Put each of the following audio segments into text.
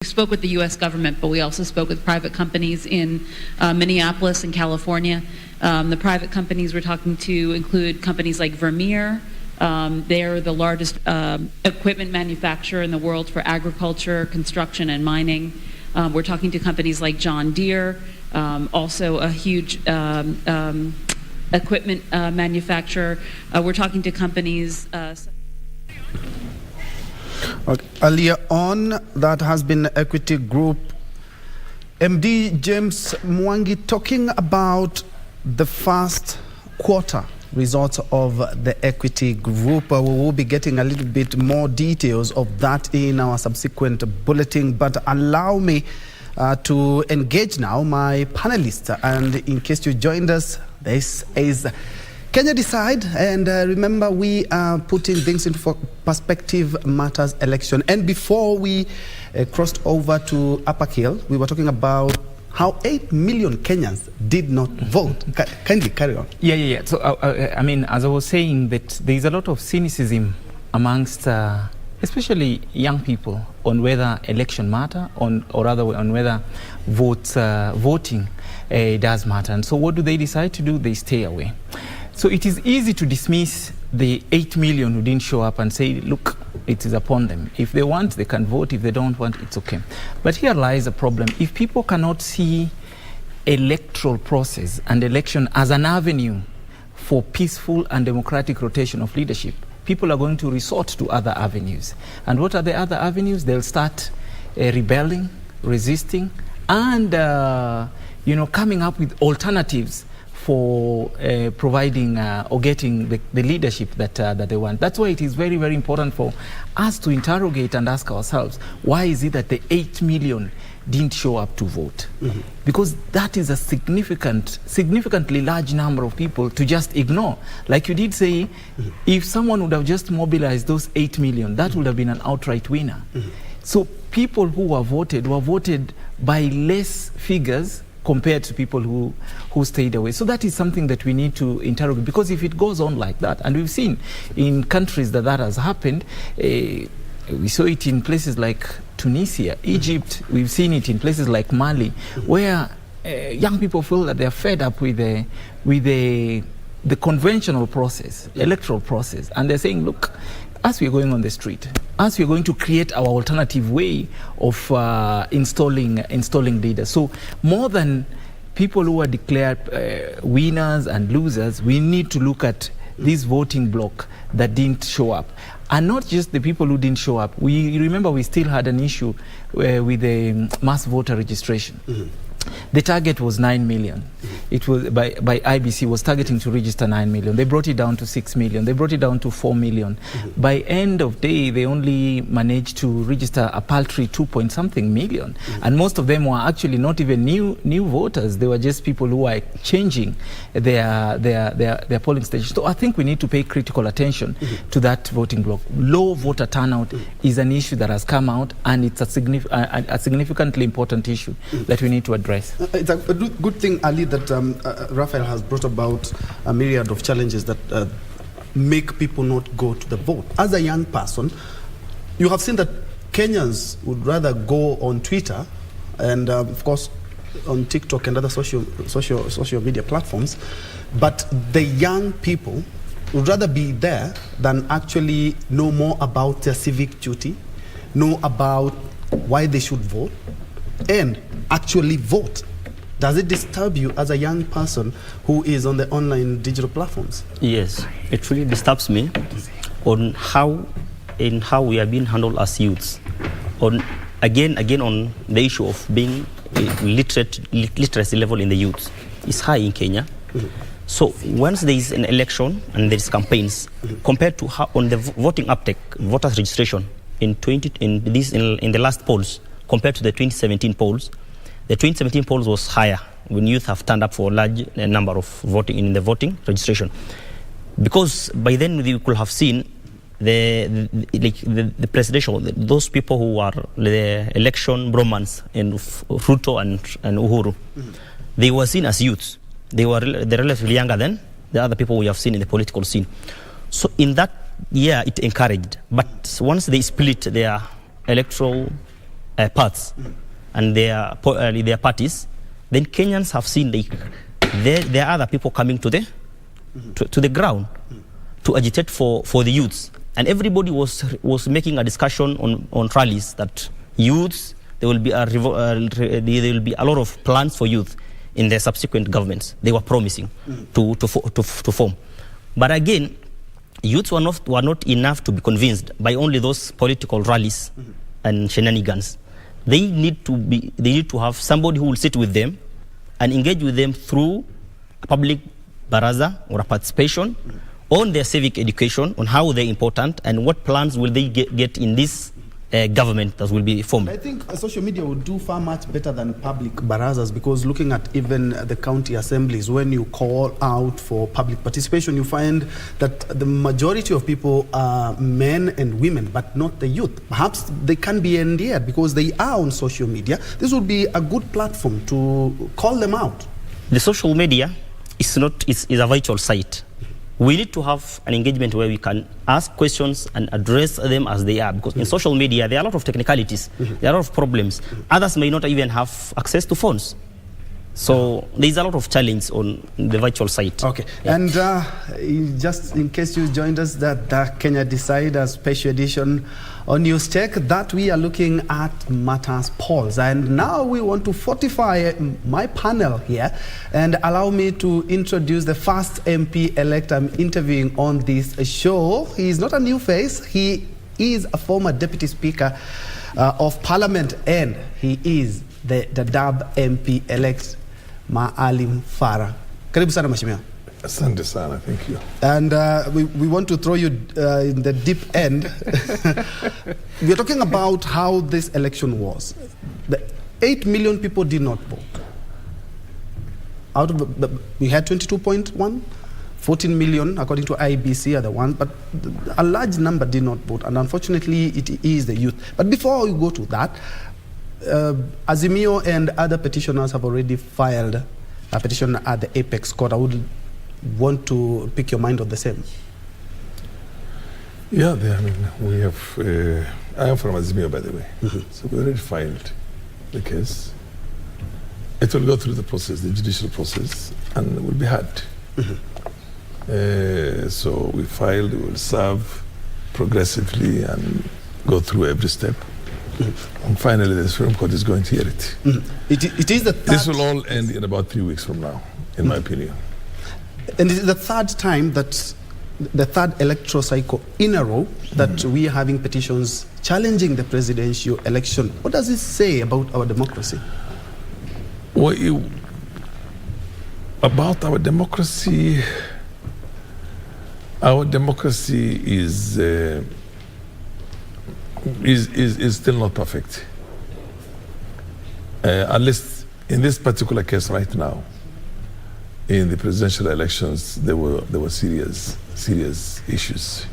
We spoke with the U.S. government, but we also spoke with private companies in Minneapolis and California. The private companies we're talking to include companies like Vermeer. They're the largest equipment manufacturer in the world for agriculture, construction, and mining. We're talking to companies like John Deere, also a huge equipment manufacturer. We're talking to companies... Okay. Earlier on, that has been Equity Group MD James Mwangi talking about the first quarter results of the Equity Group. We will be getting a little bit more details of that in our subsequent bulletin, but allow me to engage now my panelists. And in case you joined us, this is Kenya Decide, and remember we are putting things into perspective matters election. And before we crossed over to Upper Hill, we were talking about how 8 million Kenyans did not vote. Kindly carry on. Yeah. So, I mean, as I was saying, that there is a lot of cynicism amongst especially young people on whether election matter, or rather on whether voting does matter. And so what do they decide to do? They stay away. So it is easy to dismiss the 8 million who didn't show up and say, look, it is upon them. If they want, they can vote. If they don't want, it's okay. But here lies a problem. If people cannot see electoral process and election as an avenue for peaceful and democratic rotation of leadership, people are going to resort to other avenues. And what are the other avenues? They'll start rebelling, resisting, and coming up with alternatives for providing or getting the leadership that they want. That's why it is very, very important for us to interrogate and ask ourselves, why is it that the 8 million didn't show up to vote? Mm-hmm. Because that is a significantly large number of people to just ignore. Like you did say, mm-hmm. if someone would have just mobilized those 8 million, that would have been an outright winner. Mm-hmm. So people who were voted by less figures compared to people who stayed away. So that is something that we need to interrogate, because if it goes on like that, and we've seen in countries that has happened, we saw it in places like Tunisia, Egypt, we've seen it in places like Mali, where young people feel that they're fed up with the conventional process, electoral process, and they're saying, look, as we're going on the street, as we're going to create our alternative way of installing leaders. So more than people who are declared winners and losers, we need to look at this voting bloc that didn't show up. And not just the people who didn't show up. We remember we still had an issue with the mass voter registration. Mm-hmm. The target was 9 million. It was by IBC was targeting to register 9 million. They brought it down to 6 million. They brought it down to 4 million. Mm-hmm. By end of day, they only managed to register a paltry 2-point-something million. Mm-hmm. And most of them were actually not even new voters. They were just people who are changing their polling stations. So I think we need to pay critical attention mm-hmm. to that voting bloc. Low voter turnout mm-hmm. is an issue that has come out, and it's a significantly important issue mm-hmm. that we need to address. It's a good thing, Ali, that Raphael has brought about a myriad of challenges that make people not go to the vote. As a young person, you have seen that Kenyans would rather go on Twitter and, of course, on TikTok and other social media platforms, but the young people would rather be there than actually know more about their civic duty, know about why they should vote, and actually vote. Does it disturb you as a young person who is on the online digital platforms? Yes, it really disturbs me on how we are being handled as youths. On again on the issue of being literacy level in the youth is high in Kenya. Mm-hmm. So once there is an election and there is campaigns, mm-hmm. compared to how on the voting uptake, voters registration in the last polls, compared to the 2017 polls, the 2017 polls was higher when youth have turned up for a large number of voting in the voting registration. Because by then we could have seen the presidential, those people who are the election bromance in Ruto and Uhuru, mm-hmm. they were seen as youths. They're relatively younger than the other people we have seen in the political scene. So in that year, it encouraged. But once they split their electoral paths and their parties, then Kenyans have seen there are other people coming to the ground to agitate for the youths. And everybody was making a discussion on rallies that youths, there will be a lot of plans for youth in the subsequent governments. They were promising to form. But again, youths were not enough to be convinced by only those political rallies and shenanigans. They need to have somebody who will sit with them and engage with them through a public baraza or a participation on their civic education, on how they're important and what plans will they get in this government that will be formed. I think social media would do far much better than public barazas, because looking at even the county assemblies, when you call out for public participation, you find that the majority of people are men and women, but not the youth. Perhaps they can be endeared because they are on social media. This would be a good platform to call them out. The social media is a virtual site. We need to have an engagement where we can ask questions and address them as they are, because in social media there are a lot of technicalities, there are a lot of problems. Others may not even have access to phones. So there's a lot of challenge on the virtual site. Okay, yeah. And just in case you joined us, that the Kenya Decider special edition on News Check, that we are looking at matters polls. And now we want to fortify my panel here and allow me to introduce the first MP-elect I'm interviewing on this show. He is not a new face. He is a former Deputy Speaker of Parliament, and he is the Dadaab MP-elect Maalim Farah. Karibu sana Mheshimiwa. Asante sana, thank you. And we want to throw you in the deep end. We are talking about how this election was. The 8 million people did not vote. Out of we had 22.1, 14 million according to IBC are the ones, but a large number did not vote, and unfortunately it is the youth. But before we go to that, Azimio and other petitioners have already filed a petition at the Apex Court. I would want to pick your mind on the same. Yeah, we have, I am from Azimio, by the way. So we already filed the case. It will go through the process, the judicial process, and it will be heard. So we filed, we will serve progressively and go through every step. And finally, the Supreme Court is going to hear it. It is the third. This will all end in about 3 weeks from now, in my opinion. And it is the third time that, the third electoral cycle in a row that we are having petitions challenging the presidential election. What does it say about our democracy? Well, about our democracy is still not perfect. At least in this particular case right now, in the presidential elections, there were serious issues.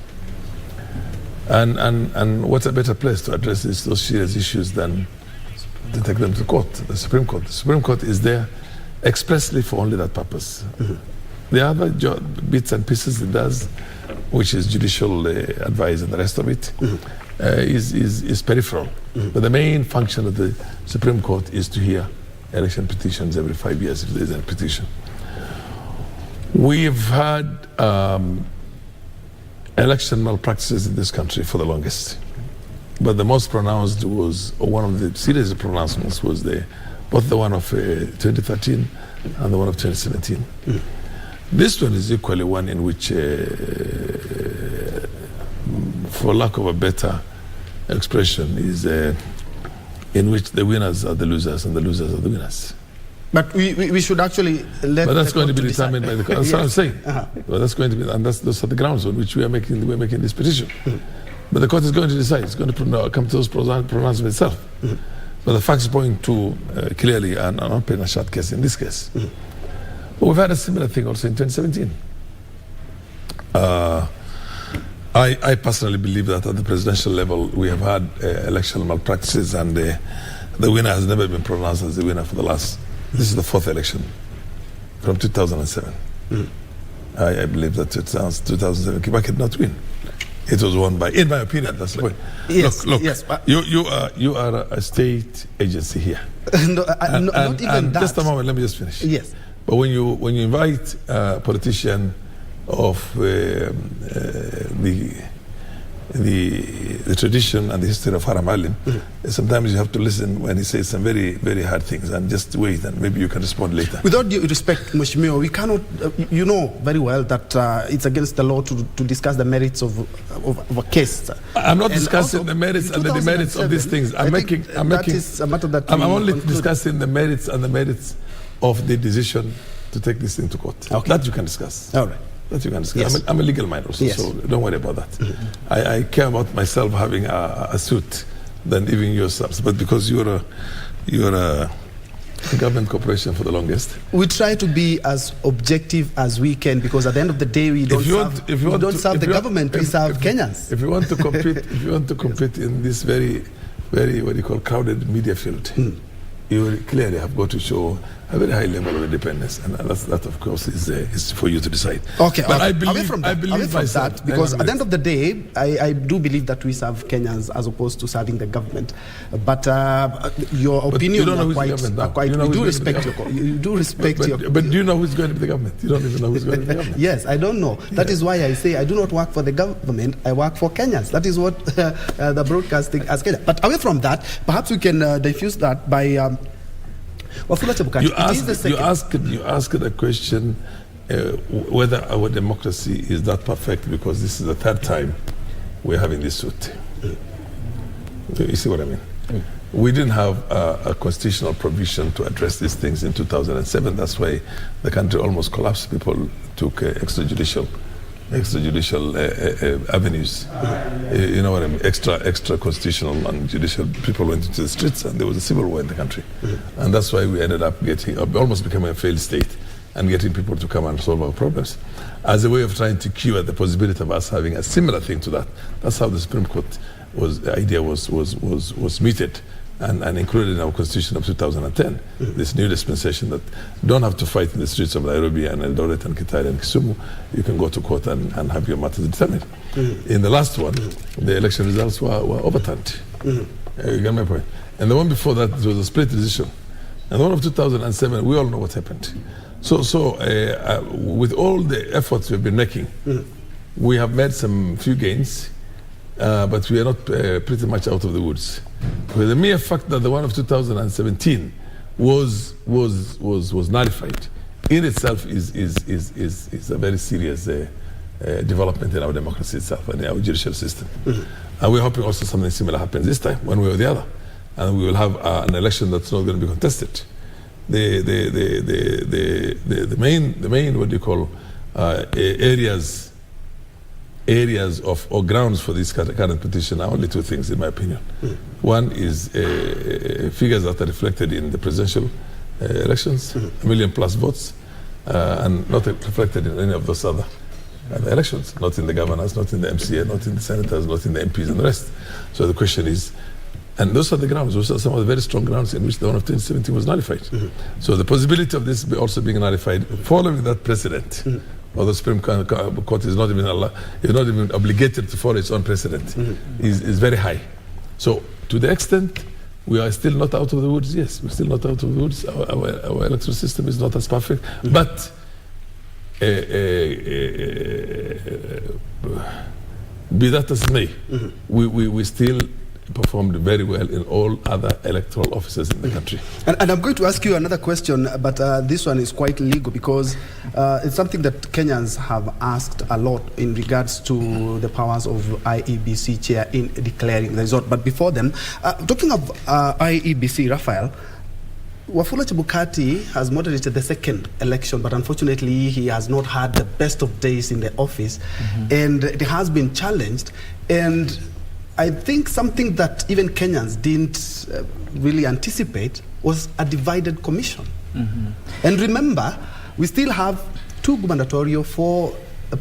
And what's a better place to address those serious issues than to take them to court, the Supreme Court. The Supreme Court is there expressly for only that purpose. The other bits and pieces it does, which is judicial advice and the rest of it, is peripheral. But the main function of the Supreme Court is to hear election petitions every 5 years if there is a petition. We've had election malpractices in this country for the longest. But the most pronounced was, or one of the serious pronouncements was both the one of 2013 and the one of 2017. This one is equally one in which, for lack of a better expression, is in which the winners are the losers and the losers are the winners. But we should actually let. But that's going to be determined by the court. That's what I'm saying. But that's going to be, and those are the grounds on which we're making this petition. But the court is going to decide. It's going to come to those pronouncements itself. But the facts point to clearly an open and shut case in this case. But we've had a similar thing also in 2017. I personally believe that at the presidential level we have had election malpractices, and the winner has never been pronounced as the winner for the last. This is the fourth election from 2007. I believe that 2007 Kibaki did not win. It was won by, in my opinion, that's the point. Yes, look, yes. You are a state agency here. No, not even that. Just a moment, let me just finish. Yes. But when you invite a politician of the tradition and the history of Haram Alim, sometimes you have to listen when he says some very, very hard things, and just wait, and maybe you can respond later. Without due respect, Mheshimiwa, we cannot, you know very well that it's against the law to discuss the merits of a case. I'm not And discussing also, the merits and the demerits of these things. I'm only discussing the merits and the merits of the decision to take this thing to court. Okay. That you can discuss. All right. That you can discuss. Yes. I'm a legal mind also, Yes. so don't worry about that. I care about myself having a suit than even yourselves. But because you're a government corporation for the longest. We try to be as objective as we can, because at the end of the day, we don't serve the government, we serve Kenyans. If you want to compete, in this very, very, what you call, crowded media field, you will clearly have got to show a very high level of independence, and that of course is for you to decide. Okay, but okay. I believe, away from myself, that, because at the end of the day, I do believe that we serve Kenyans as opposed to serving the government. But your opinion are quite. You do respect your. But do you know who's going to be the government? You don't even know who's going to be the government. Yes, I don't know. That is why I say I do not work for the government. I work for Kenyans. That is what the broadcasting as Kenya. But away from that, perhaps we can diffuse that by. You asked a question whether our democracy is that perfect, because this is the third time we're having this suit. You see what I mean? We didn't have a constitutional provision to address these things in 2007. That's why the country almost collapsed. People took extrajudicial avenues. You know what I mean? Extra constitutional and judicial. People went into the streets, and there was a civil war in the country. And that's why we ended up almost becoming a failed state and getting people to come and solve our problems as a way of trying to cure the possibility of us having a similar thing to that. That's how the Supreme Court idea was meted and included in our constitution of 2010, this new dispensation that don't have to fight in the streets of Nairobi and Eldoret and Kitale and Kisumu. You can go to court and have your matters determined. In the last one, the election results were overturned. You get my point? And the one before that, it was a split decision. And the one of 2007, we all know what happened. So with all the efforts we've been making, we have made some few gains, but we are not pretty much out of the woods. With the mere fact that the one of 2017 was nullified in itself is a very serious development in our democracy itself and in our judicial system. And we're hoping also something similar happens this time, one way or the other, and we will have an election that's not going to be contested. The main what do you call areas of or grounds for this current petition are only two things, in my opinion. One is figures that are reflected in the presidential elections, 1 million plus votes, and not reflected in any of those other elections, not in the governors, not in the MCA, not in the senators, not in the MPs and the rest. So the question is, and those are the grounds, those are some of the very strong grounds in which the one of 2017 was nullified. So the possibility of this also being nullified following that precedent, or the Supreme Court is not even obligated to follow its own precedent, is very high. So to the extent we are still not out of the woods, yes, we're still not out of the woods. Our electoral system is not as perfect, but be that as may, we still performed very well in all other electoral offices in the country. And I'm going to ask you another question, but this one is quite legal, because it's something that Kenyans have asked a lot in regards to the powers of IEBC chair in declaring the result. But before then, talking of IEBC, Raphael, Wafula Chebukati has moderated the second election, but unfortunately he has not had the best of days in the office, and it has been challenged. And I think something that even Kenyans didn't really anticipate was a divided commission. And remember, we still have 2 gubernatorial, 4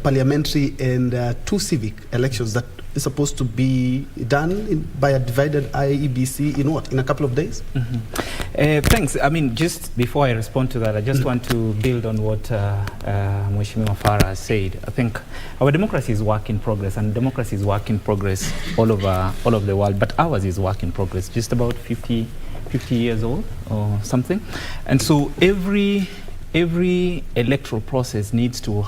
parliamentary, and 2 civic elections that is supposed to be done by a divided IEBC in what? In a couple of days? Thanks. I mean, just before I respond to that, I just want to build on what Mheshimiwa Farah said. I think our democracy is work in progress, and democracy is work in progress all over the world, but ours is work in progress, just about 50 years old or something. And so every electoral process needs to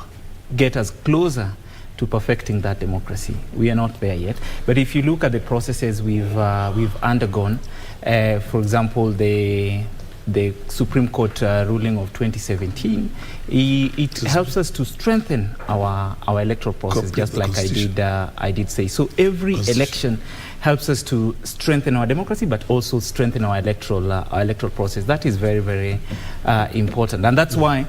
get us closer to perfecting that democracy. We are not there yet. But if you look at the processes we've undergone, for example, the Supreme Court ruling of 2017, it helps us to strengthen our electoral process, just like I did say. So every election helps us to strengthen our democracy, but also strengthen our electoral process. That is very, very important. And that's why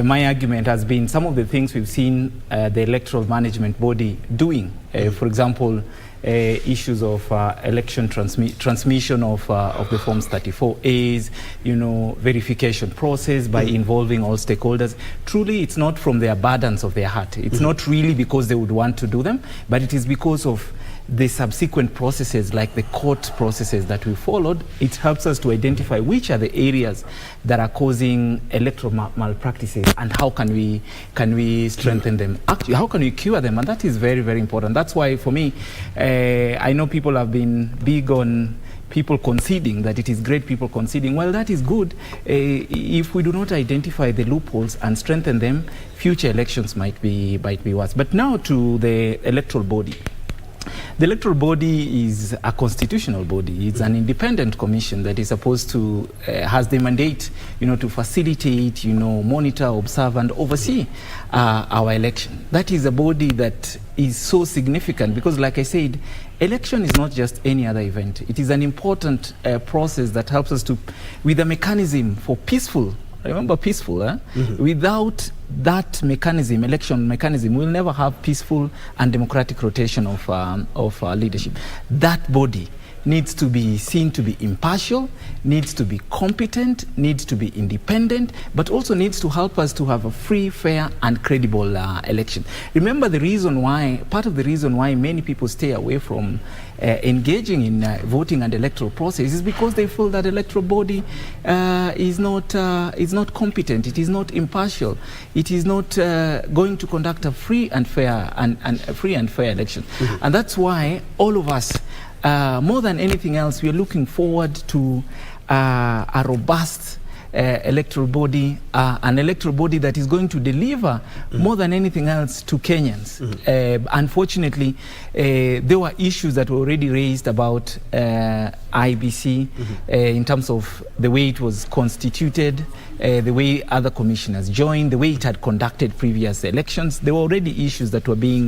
my argument has been some of the things we've seen the electoral management body doing. For example, issues of election transmission of the Forms 34As, verification process by involving all stakeholders. Truly, it's not from the abundance of their heart. It's not really because they would want to do them, but it is because of the subsequent processes, like the court processes that we followed. It helps us to identify which are the areas that are causing electoral malpractices and how can we strengthen them. Actually, how can we cure them? And that is very, very important. That's why, for me, I know people have been big on people conceding, that it is great people conceding. Well, that is good. If we do not identify the loopholes and strengthen them, future elections might be worse. But now to the electoral body. The electoral body is a constitutional body. It's an independent commission that is supposed to, has the mandate, to facilitate, monitor, observe, and oversee our election. That is a body that is so significant because, like I said, election is not just any other event. It is an important process that helps us to, with a mechanism for peaceful. Remember, peaceful. Without that mechanism, election mechanism, we'll never have peaceful and democratic rotation of leadership. That body needs to be seen to be impartial, needs to be competent, needs to be independent, but also needs to help us to have a free, fair, and credible election. Remember, part of the reason why many people stay away from engaging in voting and electoral process is because they feel that electoral body is not competent, it is not impartial, it is not going to conduct a free and fair election. And that's why all of us, more than anything else, we are looking forward to a robust electoral body, an electoral body that is going to deliver more than anything else to Kenyans. Unfortunately, there were issues that were already raised about IBC in terms of the way it was constituted, the way other commissioners joined, the way it had conducted previous elections. There were already issues that were being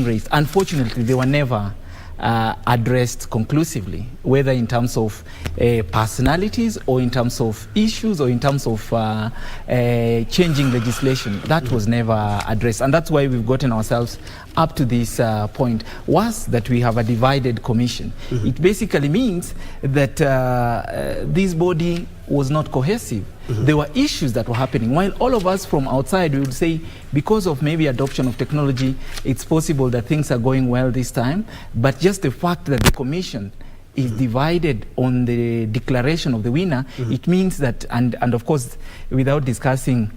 raised. Unfortunately, they were never addressed conclusively, whether in terms of personalities or in terms of issues or in terms of changing legislation. That was never addressed, and that's why we've gotten ourselves up to this point. Was that we have a divided commission. It basically means that this body was not cohesive. There were issues that were happening. While all of us from outside, we would say, because of maybe adoption of technology, it's possible that things are going well this time. But just the fact that the commission is divided on the declaration of the winner, it means that, and of course, without discussing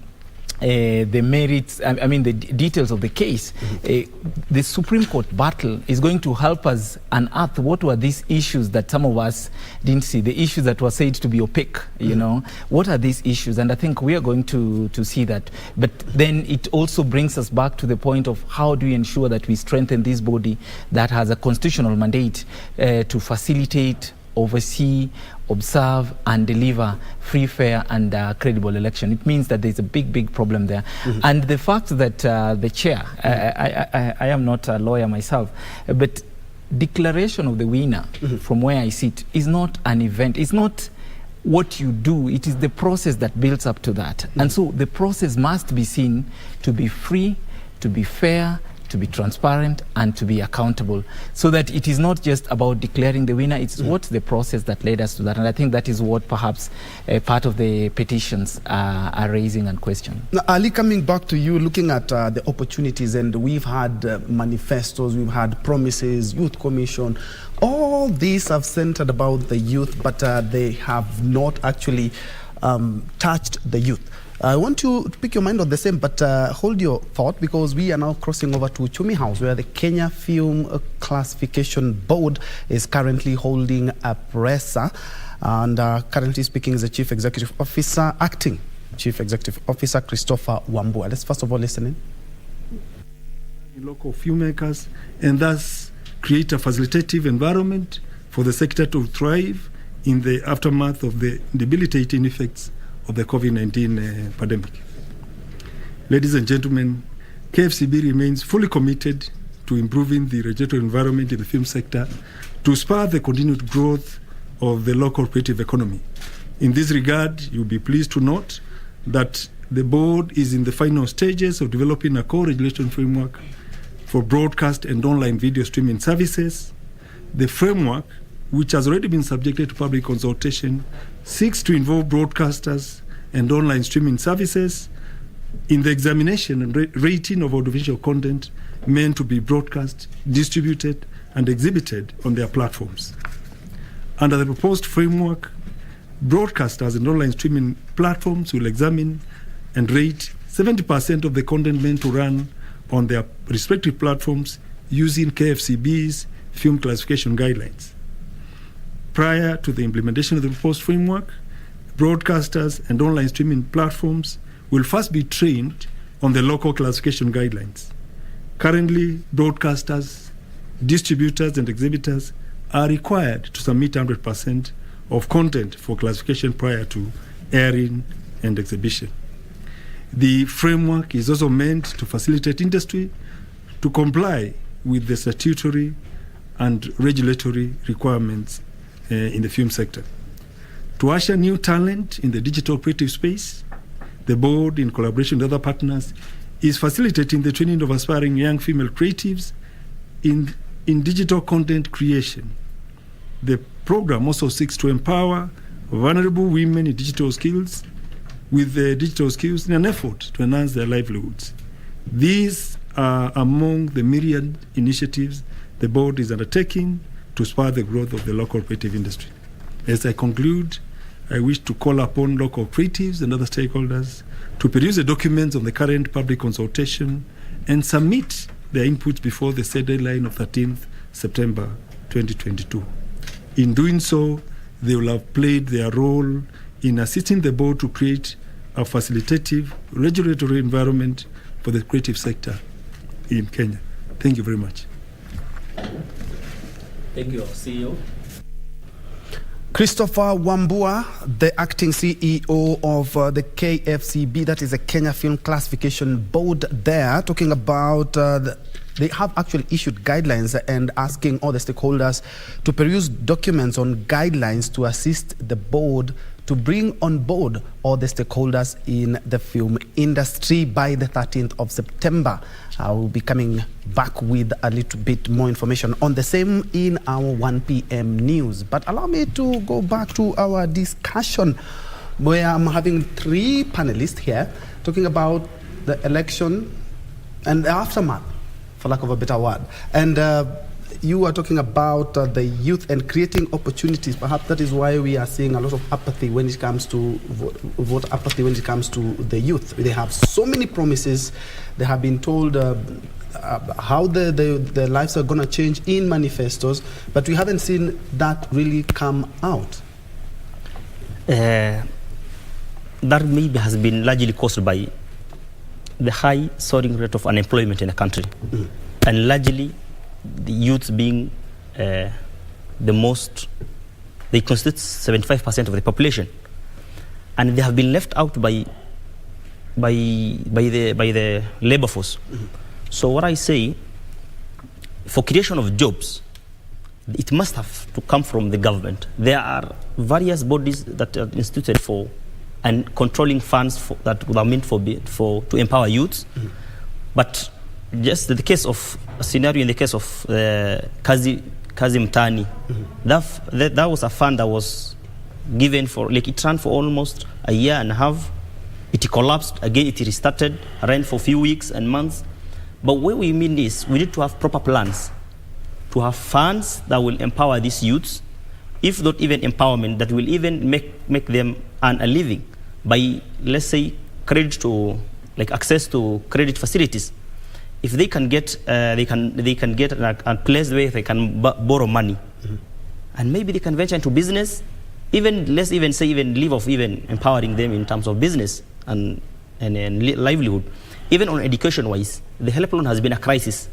the merits, I mean the details of the case, the Supreme Court battle is going to help us unearth what were these issues that some of us didn't see, the issues that were said to be opaque, what are these issues? And I think we are going to see that. But then it also brings us back to the point of how do we ensure that we strengthen this body that has a constitutional mandate to facilitate, oversee, observe, and deliver free, fair, and credible election. It means that there's a big problem there. And the fact that the chair, I am not a lawyer myself, but declaration of the winner, from where I sit, is not an event. It's not what you do. It is the process that builds up to that. And so the process must be seen to be free, to be fair, to be transparent, and to be accountable, so that it is not just about declaring the winner, it's what's the process that led us to that. And I think that is what perhaps part of the petitions are raising and questioning. Now, Ali, coming back to you, looking at the opportunities, and we've had manifestos, we've had promises, youth commission, all these have centered about the youth, but they have not actually touched the youth. I want you to pick your mind on the same, but hold your thought, because we are now crossing over to Chumi House, where the Kenya Film Classification Board is currently holding a presser. And currently speaking is the Chief Executive Officer, Acting Chief Executive Officer, Christopher Wambua. Let's first of all listen in. Local filmmakers, and thus create a facilitative environment for the sector to thrive in the aftermath of the debilitating effects of the COVID-19 pandemic. Ladies and gentlemen, KFCB remains fully committed to improving the regulatory environment in the film sector to spur the continued growth of the local creative economy. In this regard, you'll be pleased to note that the board is in the final stages of developing a core regulation framework for broadcast and online video streaming services. The framework, which has already been subjected to public consultation, seeks to involve broadcasters and online streaming services in the examination and rating of audiovisual content meant to be broadcast, distributed, and exhibited on their platforms. Under the proposed framework, broadcasters and online streaming platforms will examine and rate 70% of the content meant to run on their respective platforms using KFCB's film classification guidelines. Prior to the implementation of the proposed framework, broadcasters and online streaming platforms will first be trained on the local classification guidelines. Currently, broadcasters, distributors, and exhibitors are required to submit 100% of content for classification prior to airing and exhibition. The framework is also meant to facilitate industry to comply with the statutory and regulatory requirements in the film sector. To usher new talent in the digital creative space, the board, in collaboration with other partners, is facilitating the training of aspiring young female creatives in digital content creation. The program also seeks to empower vulnerable women in digital skills with digital skills in an effort to enhance their livelihoods. These are among the myriad initiatives the board is undertaking to spur the growth of the local creative industry. As I conclude, I wish to call upon local creatives and other stakeholders to produce the documents on the current public consultation and submit their inputs before the set deadline of 13th September 2022. In doing so, they will have played their role in assisting the board to create a facilitative regulatory environment for the creative sector in Kenya. Thank you very much. Thank you, CEO. Christopher Wambua, the acting CEO of the KFCB, that is the Kenya Film Classification Board there, talking about they have actually issued guidelines and asking all the stakeholders to peruse documents on guidelines to assist the board to bring on board all the stakeholders in the film industry by the 13th of September. I will be coming back with a little bit more information on the same in our 1 p.m. news. But allow me to go back to our discussion, where I'm having 3 panelists here talking about the election and the aftermath, for lack of a better word. And you are talking about the youth and creating opportunities. Perhaps that is why we are seeing a lot of apathy when it comes to vote apathy when it comes to the youth. They have so many promises. They have been told how their lives are going to change in manifestos, but we haven't seen that really come out. That maybe has been largely caused by the high soaring rate of unemployment in the country, and largely the youth being the most, they constitute 75% of the population, and they have been left out by the labor force. So what I say, for creation of jobs, it must have to come from the government. There are various bodies that are instituted for and controlling funds that are meant to empower youths, but just the case of a scenario in the case of Kazi Mtani, that was a fund that was given for, like, it ran for almost a year and a half. It collapsed again. It restarted, ran for a few weeks and months. But what we mean is we need to have proper plans to have funds that will empower these youths, if not even empowerment, that will even make them earn a living by, let's say, credit to, like access to credit facilities. If they can get, they can get a place where they can borrow money, and maybe they can venture into business. Even let's even say even live off even empowering them in terms of business and livelihood. Even on education wise, the help loan has been a crisis.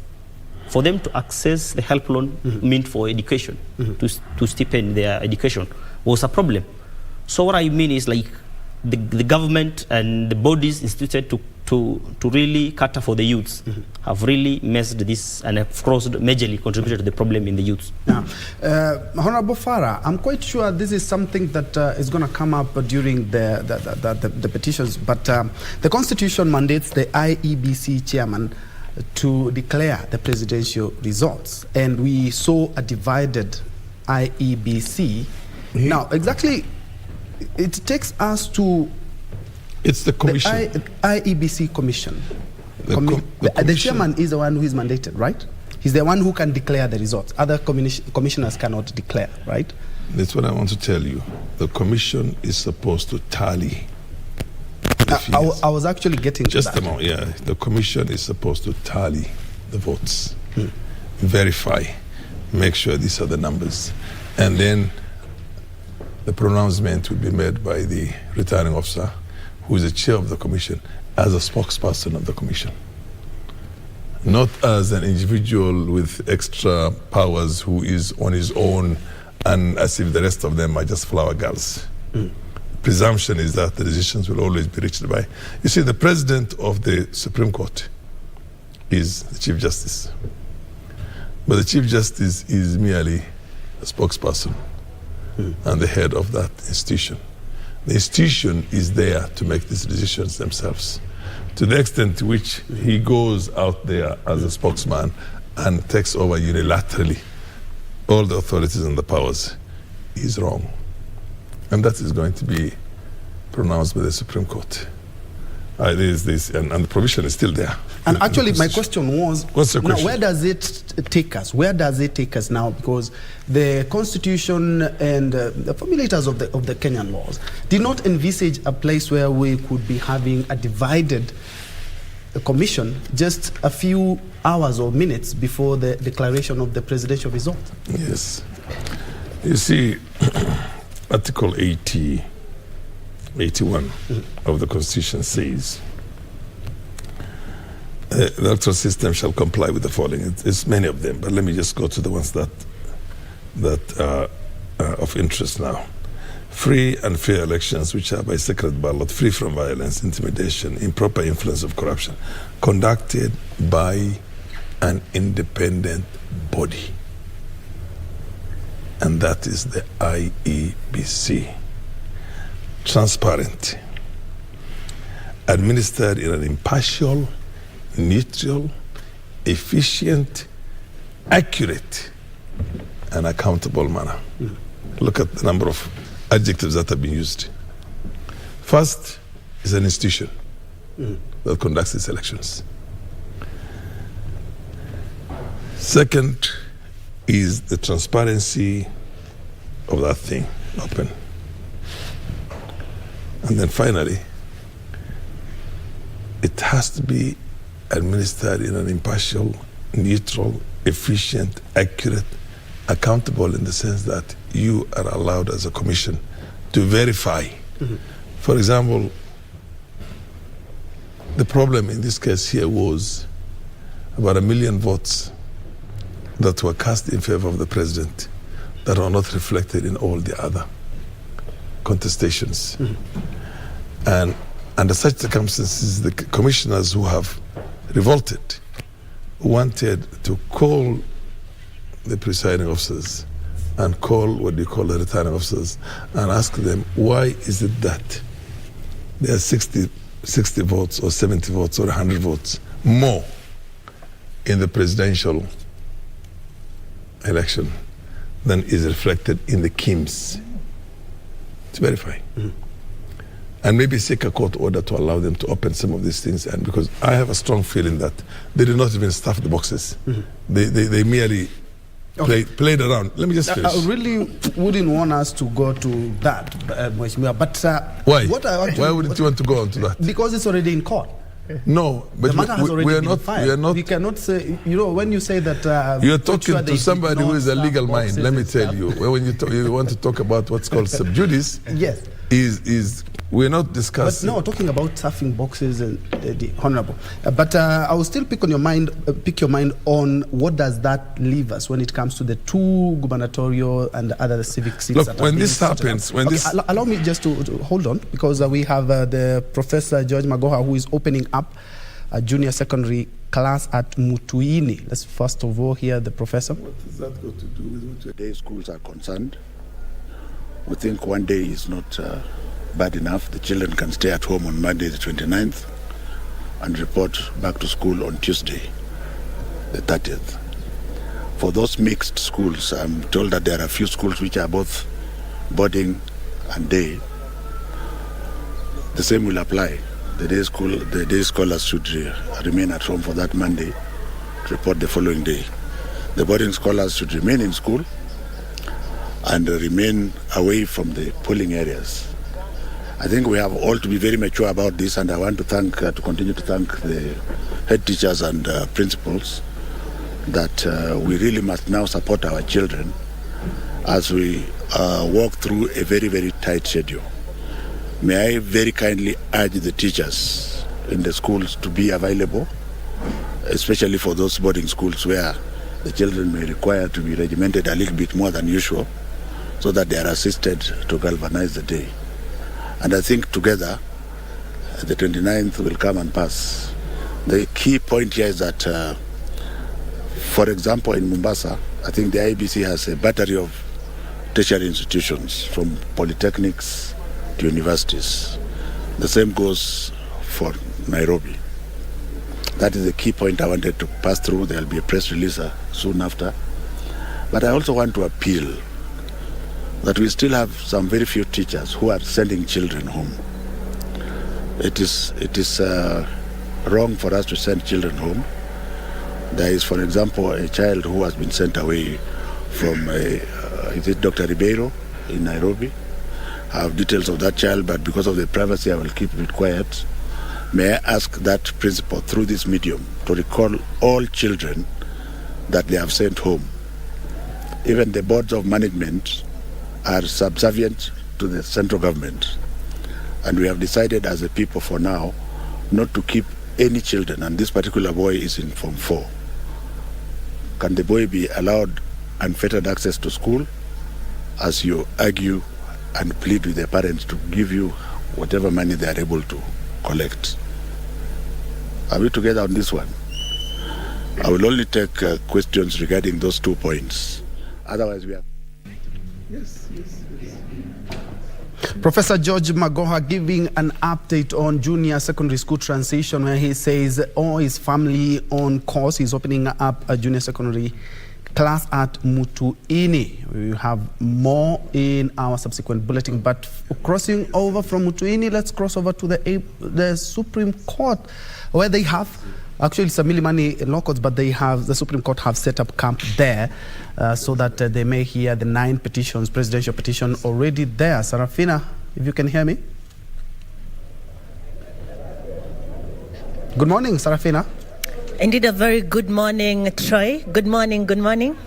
For them to access the help loan meant for education, to stipend their education, was a problem. So what I mean is like the government and the bodies instituted to really cater for the youths have really messed this and of course majorly contributed to the problem in the youths. Yeah. Honorable Farah, I'm quite sure this is something that is going to come up during the petitions, but the Constitution mandates the IEBC chairman to declare the presidential results, and we saw a divided IEBC. Now, exactly, it takes us to it's the commission. The IEBC commission. The chairman is the one who is mandated, right? He's the one who can declare the results. Other commissioners cannot declare, right? That's what I want to tell you. The commission is supposed to tally. I was actually getting to that. Just a moment, yeah. The commission is supposed to tally the votes, verify, make sure these are the numbers, and then the pronouncement will be made by the returning officer, who is the chair of the commission, as a spokesperson of the commission. Not as an individual with extra powers who is on his own and as if the rest of them are just flower girls. Presumption is that the decisions will always be reached by. You see, the president of the Supreme Court is the Chief Justice. But the Chief Justice is merely a spokesperson and the head of that institution. The institution is there to make these decisions themselves. To the extent to which he goes out there as a spokesman and takes over unilaterally all the authorities and the powers, is wrong. And that is going to be pronounced by the Supreme Court. And the provision is still there. And actually, my question was, what's the question? Now, where does it take us? Where does it take us now? Because the Constitution and the formulators of the Kenyan laws did not envisage a place where we could be having a divided commission just a few hours or minutes before the declaration of the presidential result. Yes. You see, Article 81 of the Constitution says, the electoral system shall comply with the following. It's many of them, but let me just go to the ones that are of interest now. Free and fair elections, which are by secret ballot, free from violence, intimidation, improper influence of corruption, conducted by an independent body. And that is the IEBC. Transparent, administered in an impartial, neutral, efficient, accurate, and accountable manner. Look at the number of adjectives that have been used. First is an institution that conducts its elections. Second is the transparency of that thing, open. And then finally, it has to be administered in an impartial, neutral, efficient, accurate, accountable in the sense that you are allowed as a commission to verify. For example, the problem in this case here was about 1 million votes that were cast in favor of the president that are not reflected in all the other contestations. And under such circumstances, the commissioners who have revolted wanted to call the presiding officers and call the returning officers and ask them, why is it that there are 60 votes or 70 votes or 100 votes more in the presidential election than is reflected in the KIMS? To verify. And maybe seek a court order to allow them to open some of these things. And because I have a strong feeling that they did not even stuff the boxes. They merely played around. Let me just finish. I really wouldn't want us to go to that, Mheshimiwa, but why? Why wouldn't you want to go on to that? Because it's already in court. No, but the matter has already we are been not. filed. We are not. We cannot say. When you say that you're talking to somebody who is a legal mind. Let me tell you. When you want to talk about what's called sub judice, yes, is we're not discussing. But no, talking about stuffing boxes and the honourable. But I will still pick your mind on what does that leave us when it comes to the two gubernatorial and other civic seats. Look, when this happens, allow me just to hold on, because we have the Professor George Magoha, who is opening up a junior secondary class at Mutuini. Let's first of all hear the professor. What has that got to do with what the day schools are concerned? We think one day is not bad enough. The children can stay at home on Monday the 29th and report back to school on Tuesday the 30th. For those mixed schools, I'm told that there are a few schools which are both boarding and day. The same will apply. The day scholars should remain at home for that Monday to report the following day. The boarding scholars should remain in school and remain away from the polling areas. I think we have all to be very mature about this, and I want to continue to thank the head teachers and principals that we really must now support our children as we walk through a very, very tight schedule. May I very kindly urge the teachers in the schools to be available, especially for those boarding schools where the children may require to be regimented a little bit more than usual, so that they are assisted to galvanize the day. And I think together, the 29th will come and pass. The key point here is that, for example, in Mombasa, I think the IBC has a battery of tertiary institutions, from polytechnics to universities. The same goes for Nairobi. That is the key point I wanted to pass through. There will be a press release soon after. But I also want to appeal that we still have some very few teachers who are sending children home. It is wrong for us to send children home. There is, for example, a child who has been sent away from, is it Dr. Ribeiro in Nairobi? I have details of that child, but because of the privacy, I will keep it quiet. May I ask that principal through this medium to recall all children that they have sent home. Even the boards of management are subservient to the central government. And we have decided as a people for now not to keep any children, and this particular boy is in Form 4. Can the boy be allowed unfettered access to school, as you argue and plead with the parents to give you whatever money they are able to collect? Are we together on this one? I will only take questions regarding those 2 points. Otherwise, we have... Yes. Professor George Magoha giving an update on junior secondary school transition, where he says all his family on course. He's opening up a junior secondary class at Mutuini. We have more in our subsequent bulletin. But crossing over from Mutuini, let's cross over to the Supreme Court, where they have actually some Milimani law courts, but they have, the Supreme Court have set up camp there so that they may hear the 9 petitions, presidential petition already there. Sarafina, if you can hear me. Good morning, Sarafina. Indeed, a very good morning, Troy. Good morning, good morning.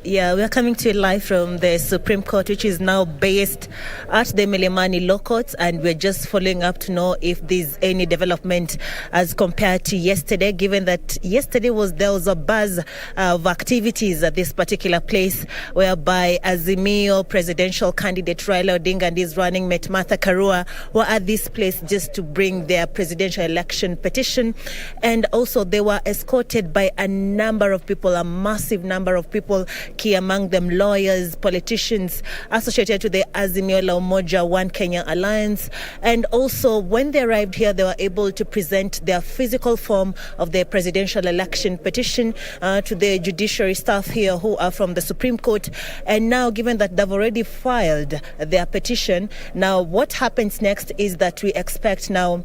Yeah, we are coming to you live from the Supreme Court, which is now based at the Milimani Law Courts, and we're just following up to know if there's any development as compared to yesterday, given that yesterday there was a buzz of activities at this particular place, whereby Azimio presidential candidate Raila Odinga and his running mate Martha Karua were at this place just to bring their presidential election petition, and also they were escorted by a number of people, a massive number of people, key among them lawyers, politicians associated to the Azimio la Umoja One Kenya Alliance. And also when they arrived here, they were able to present their physical form of their presidential election petition to the judiciary staff here who are from the Supreme Court. And now, given that they've already filed their petition, now what happens next is that we expect now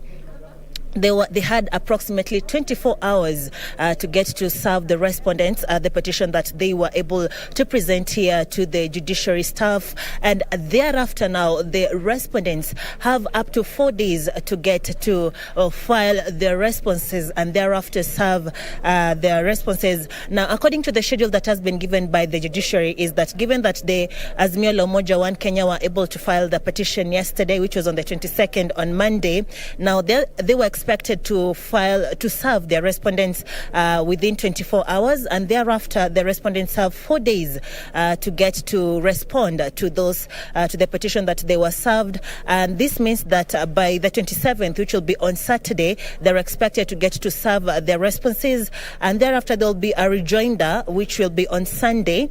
they had approximately 24 hours to get to serve the respondents the petition that they were able to present here to the judiciary staff, and thereafter now the respondents have up to 4 days to get to file their responses and thereafter serve their responses. Now, according to the schedule that has been given by the judiciary, is that given that the Azimio la Umoja One Kenya were able to file the petition yesterday, which was on the 22nd on Monday, now they were expected to serve their respondents within 24 hours, and thereafter the respondents have 4 days to get to respond to those to the petition that they were served. And this means that by the 27th, which will be on Saturday, they're expected to get to serve their responses, and thereafter there will be a rejoinder, which will be on Sunday.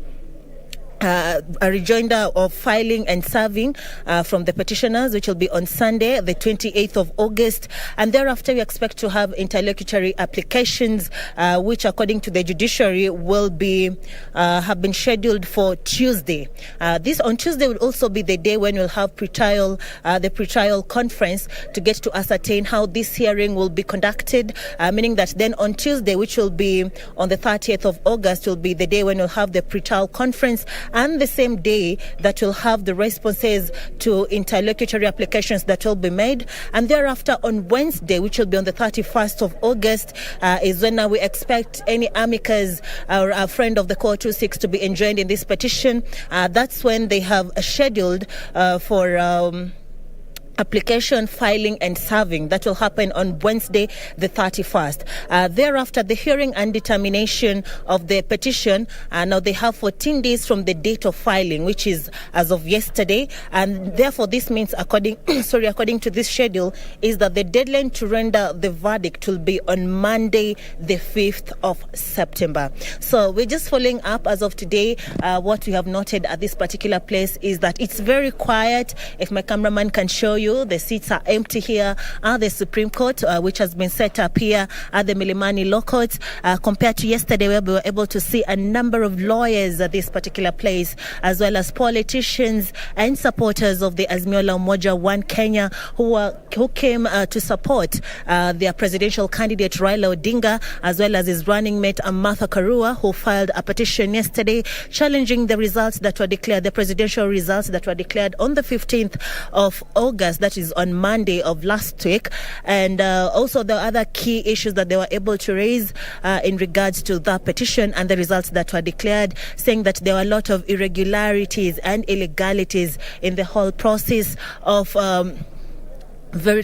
A rejoinder of filing and serving from the petitioners, which will be on Sunday, the 28th of August. And thereafter, we expect to have interlocutory applications, which, according to the judiciary, will be have been scheduled for Tuesday. This on Tuesday will also be the day when we'll have the pretrial conference to get to ascertain how this hearing will be conducted, meaning that then on Tuesday, which will be on the 30th of August, will be the day when we'll have the pretrial conference, and the same day that will have the responses to interlocutory applications that will be made. And thereafter on Wednesday, which will be on the 31st of August, is when we expect any amicus or a friend of the court who seeks to be enjoined in this petition. That's when they have scheduled for application, filing and serving. That will happen on Wednesday, the 31st. Thereafter, the hearing and determination of the petition, now they have 14 days from the date of filing, which is as of yesterday. And therefore, this means, according to this schedule, is that the deadline to render the verdict will be on Monday, the 5th of September. So we're just following up as of today. What we have noted at this particular place is that it's very quiet. If my cameraman can show you, the seats are empty here at the Supreme Court, which has been set up here at the Milimani Law Court, compared to yesterday, where we were able to see a number of lawyers at this particular place, as well as politicians and supporters of the Azimio la Umoja One Kenya, who came to support their presidential candidate Raila Odinga, as well as his running mate Martha Karua, who filed a petition yesterday challenging the results that were declared, the presidential results that were declared on the 15th of August. That is on Monday of last week. And also the other key issues that they were able to raise in regards to the petition and the results that were declared, saying that there were a lot of irregularities and illegalities in the whole process of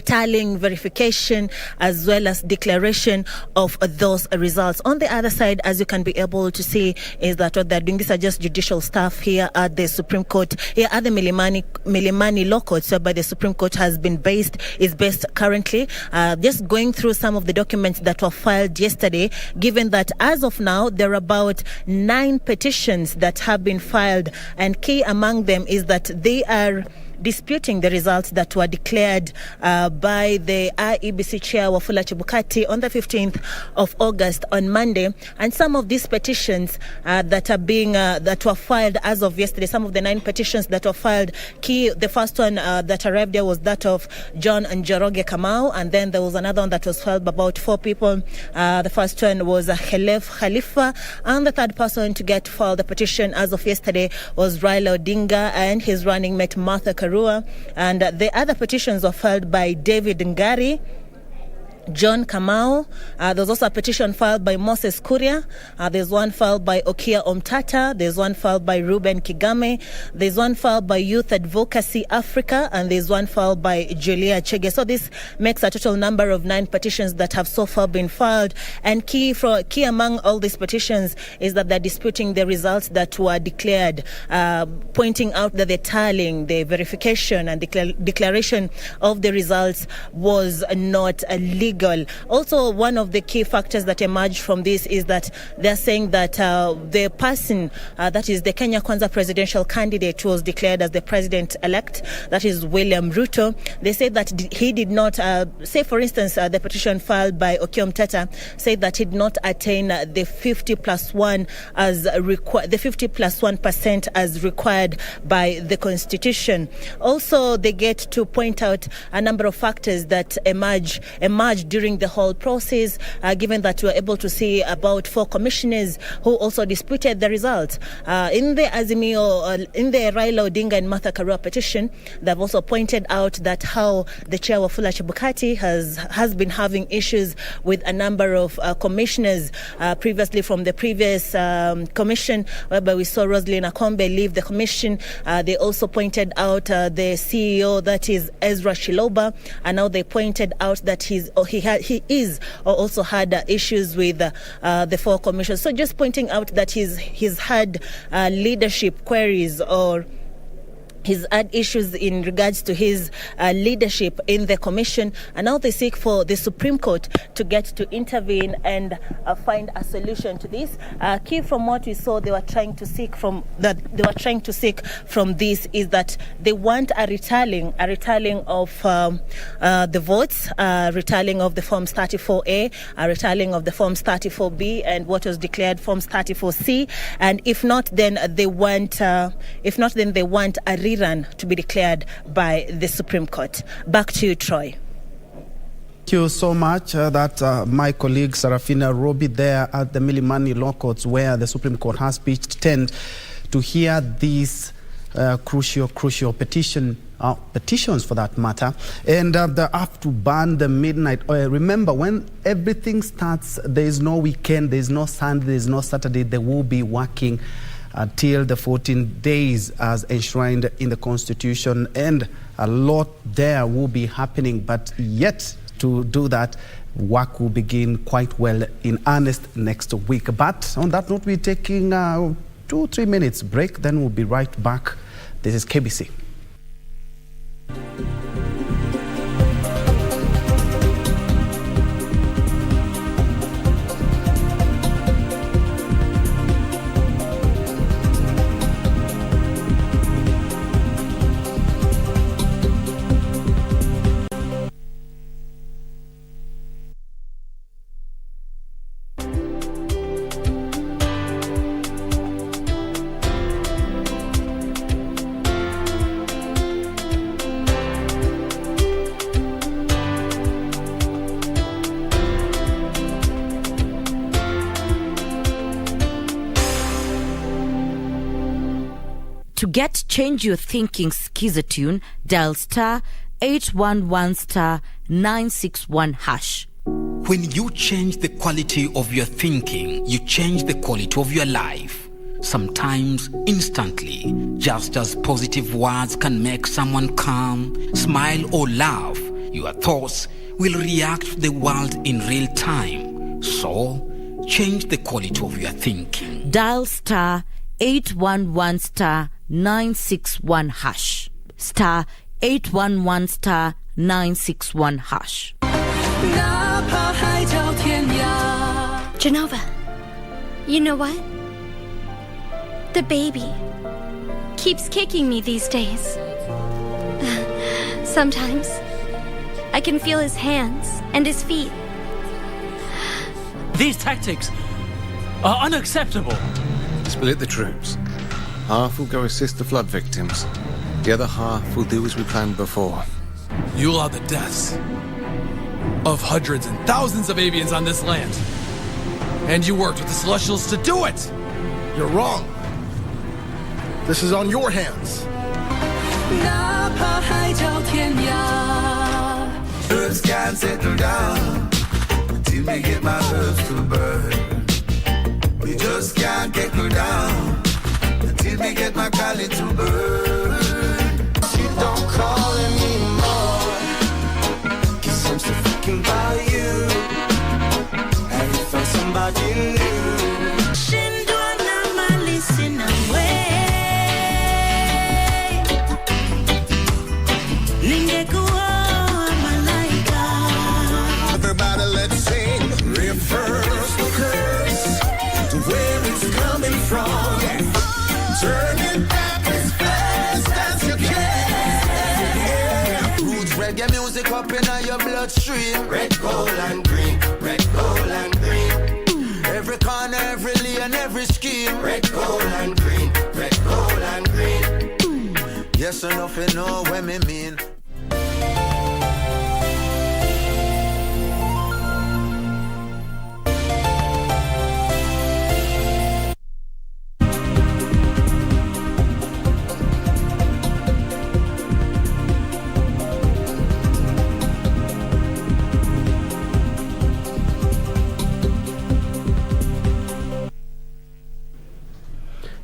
tallying, verification, as well as declaration of those results. On the other side, as you can be able to see, is that what they're doing, these are just judicial staff here at the Supreme Court, here at the Milimani Law Court, whereby the Supreme Court is based currently. Just going through some of the documents that were filed yesterday, given that as of now, there are about 9 petitions that have been filed, and key among them is that they are disputing the results that were declared by the IEBC chair Wafula Chebukati on the 15th of August on Monday. And some of these petitions that were filed as of yesterday, some of the 9 petitions that were filed, the first one that arrived there was that of John Njue Kamau, and then there was another one that was filed by about 4 people. The first one was Khelef Khalifa, and the third person to get filed the petition as of yesterday was Raila Odinga and his running mate Martha Karua. And the other petitions were filed by David Ngari, John Kamau. There's also a petition filed by Moses Kuria. There's one filed by Okia Omtata. There's one filed by Ruben Kigame. There's one filed by Youth Advocacy Africa. And there's one filed by Julia Chege. So this makes a total number of 9 petitions that have so far been filed. And key among all these petitions is that they're disputing the results that were declared, pointing out that the tallying, the verification and declaration of the results was not legal. Also, one of the key factors that emerged from this is that they're saying that the person, that is the Kenya Kwanza presidential candidate who was declared as the president-elect, that is William Ruto, they say that he did not, say for instance, the petition filed by Okiom Tata said that he did not attain the 50+1 as the 50+1% as required by the Constitution. Also, they get to point out a number of factors that emerged heard during the whole process, given that we were able to see about 4 commissioners who also disputed the results. In the Raila Odinga and Martha Karua petition, they've also pointed out that how the chair Wafula Chebukati has been having issues with a number of commissioners previously from the previous commission, whereby we saw Rosalyn Akombe leave the commission. They also pointed out the CEO, that is Ezra Shiloba, and now they pointed out that he also had issues with the 4 commissioners. So just pointing out that he's had leadership queries, or he's had issues in regards to his leadership in the commission, and now they seek for the Supreme Court to get to intervene and find a solution to this. Key from what we saw, they were trying to seek from this is that they want a retallying of the votes, retallying of the Forms 34A, a retallying of the Forms 34B, and what was declared Forms 34C. And if not, then they want a rerun to be declared by the Supreme Court. Back to you, Troy. Thank you so much. My colleague Sarafina Robi there at the Milimani Law Courts, where the Supreme Court has pitched tent to hear these crucial petitions for that matter. And they have to ban the midnight oil. Remember, when everything starts, there is no weekend, there is no Sunday, there is no Saturday. They will be working until the 14 days as enshrined in the Constitution, and a lot there will be happening. But yet to do that, work will begin quite well in earnest next week. But on that note, we're taking 2-3 minutes break, then we'll be right back. This is KBC. To get Change Your Thinking Skiza tune, dial star 811 star 961 hash. When you change the quality of your thinking, you change the quality of your life. Sometimes instantly, just as positive words can make someone calm, smile or laugh, your thoughts will react to the world in real time. So, change the quality of your thinking. Dial star 811 star 961 hash. Star 811 star 961 hash. Genova, you know what? The baby keeps kicking me these days. Sometimes I can feel his hands and his feet. These tactics are unacceptable. Split the troops. Half will go assist the flood victims. The other half will do as we planned before. You allow the deaths of hundreds and thousands of avians on this land. And you worked with the Celestials to do it! You're wrong. This is on your hands. Birds can't settle down until we get my birds to burn. We just can't get her down until we get my collie to burn. She don't call anymore, 'cause I'm still thinking about you. Have you found somebody new? Shindwana malisina malaika. Everybody let's sing. Reverse the curse to where it's coming from. Yeah. Turn it back as fast as you can. Yeah. Roots reggae music up in your bloodstream. Red, gold, and green. Red, gold, and green. Every corner, every lane, every scheme. Red, gold, and green. Red, gold, and green. Yes, enough you know what me mean.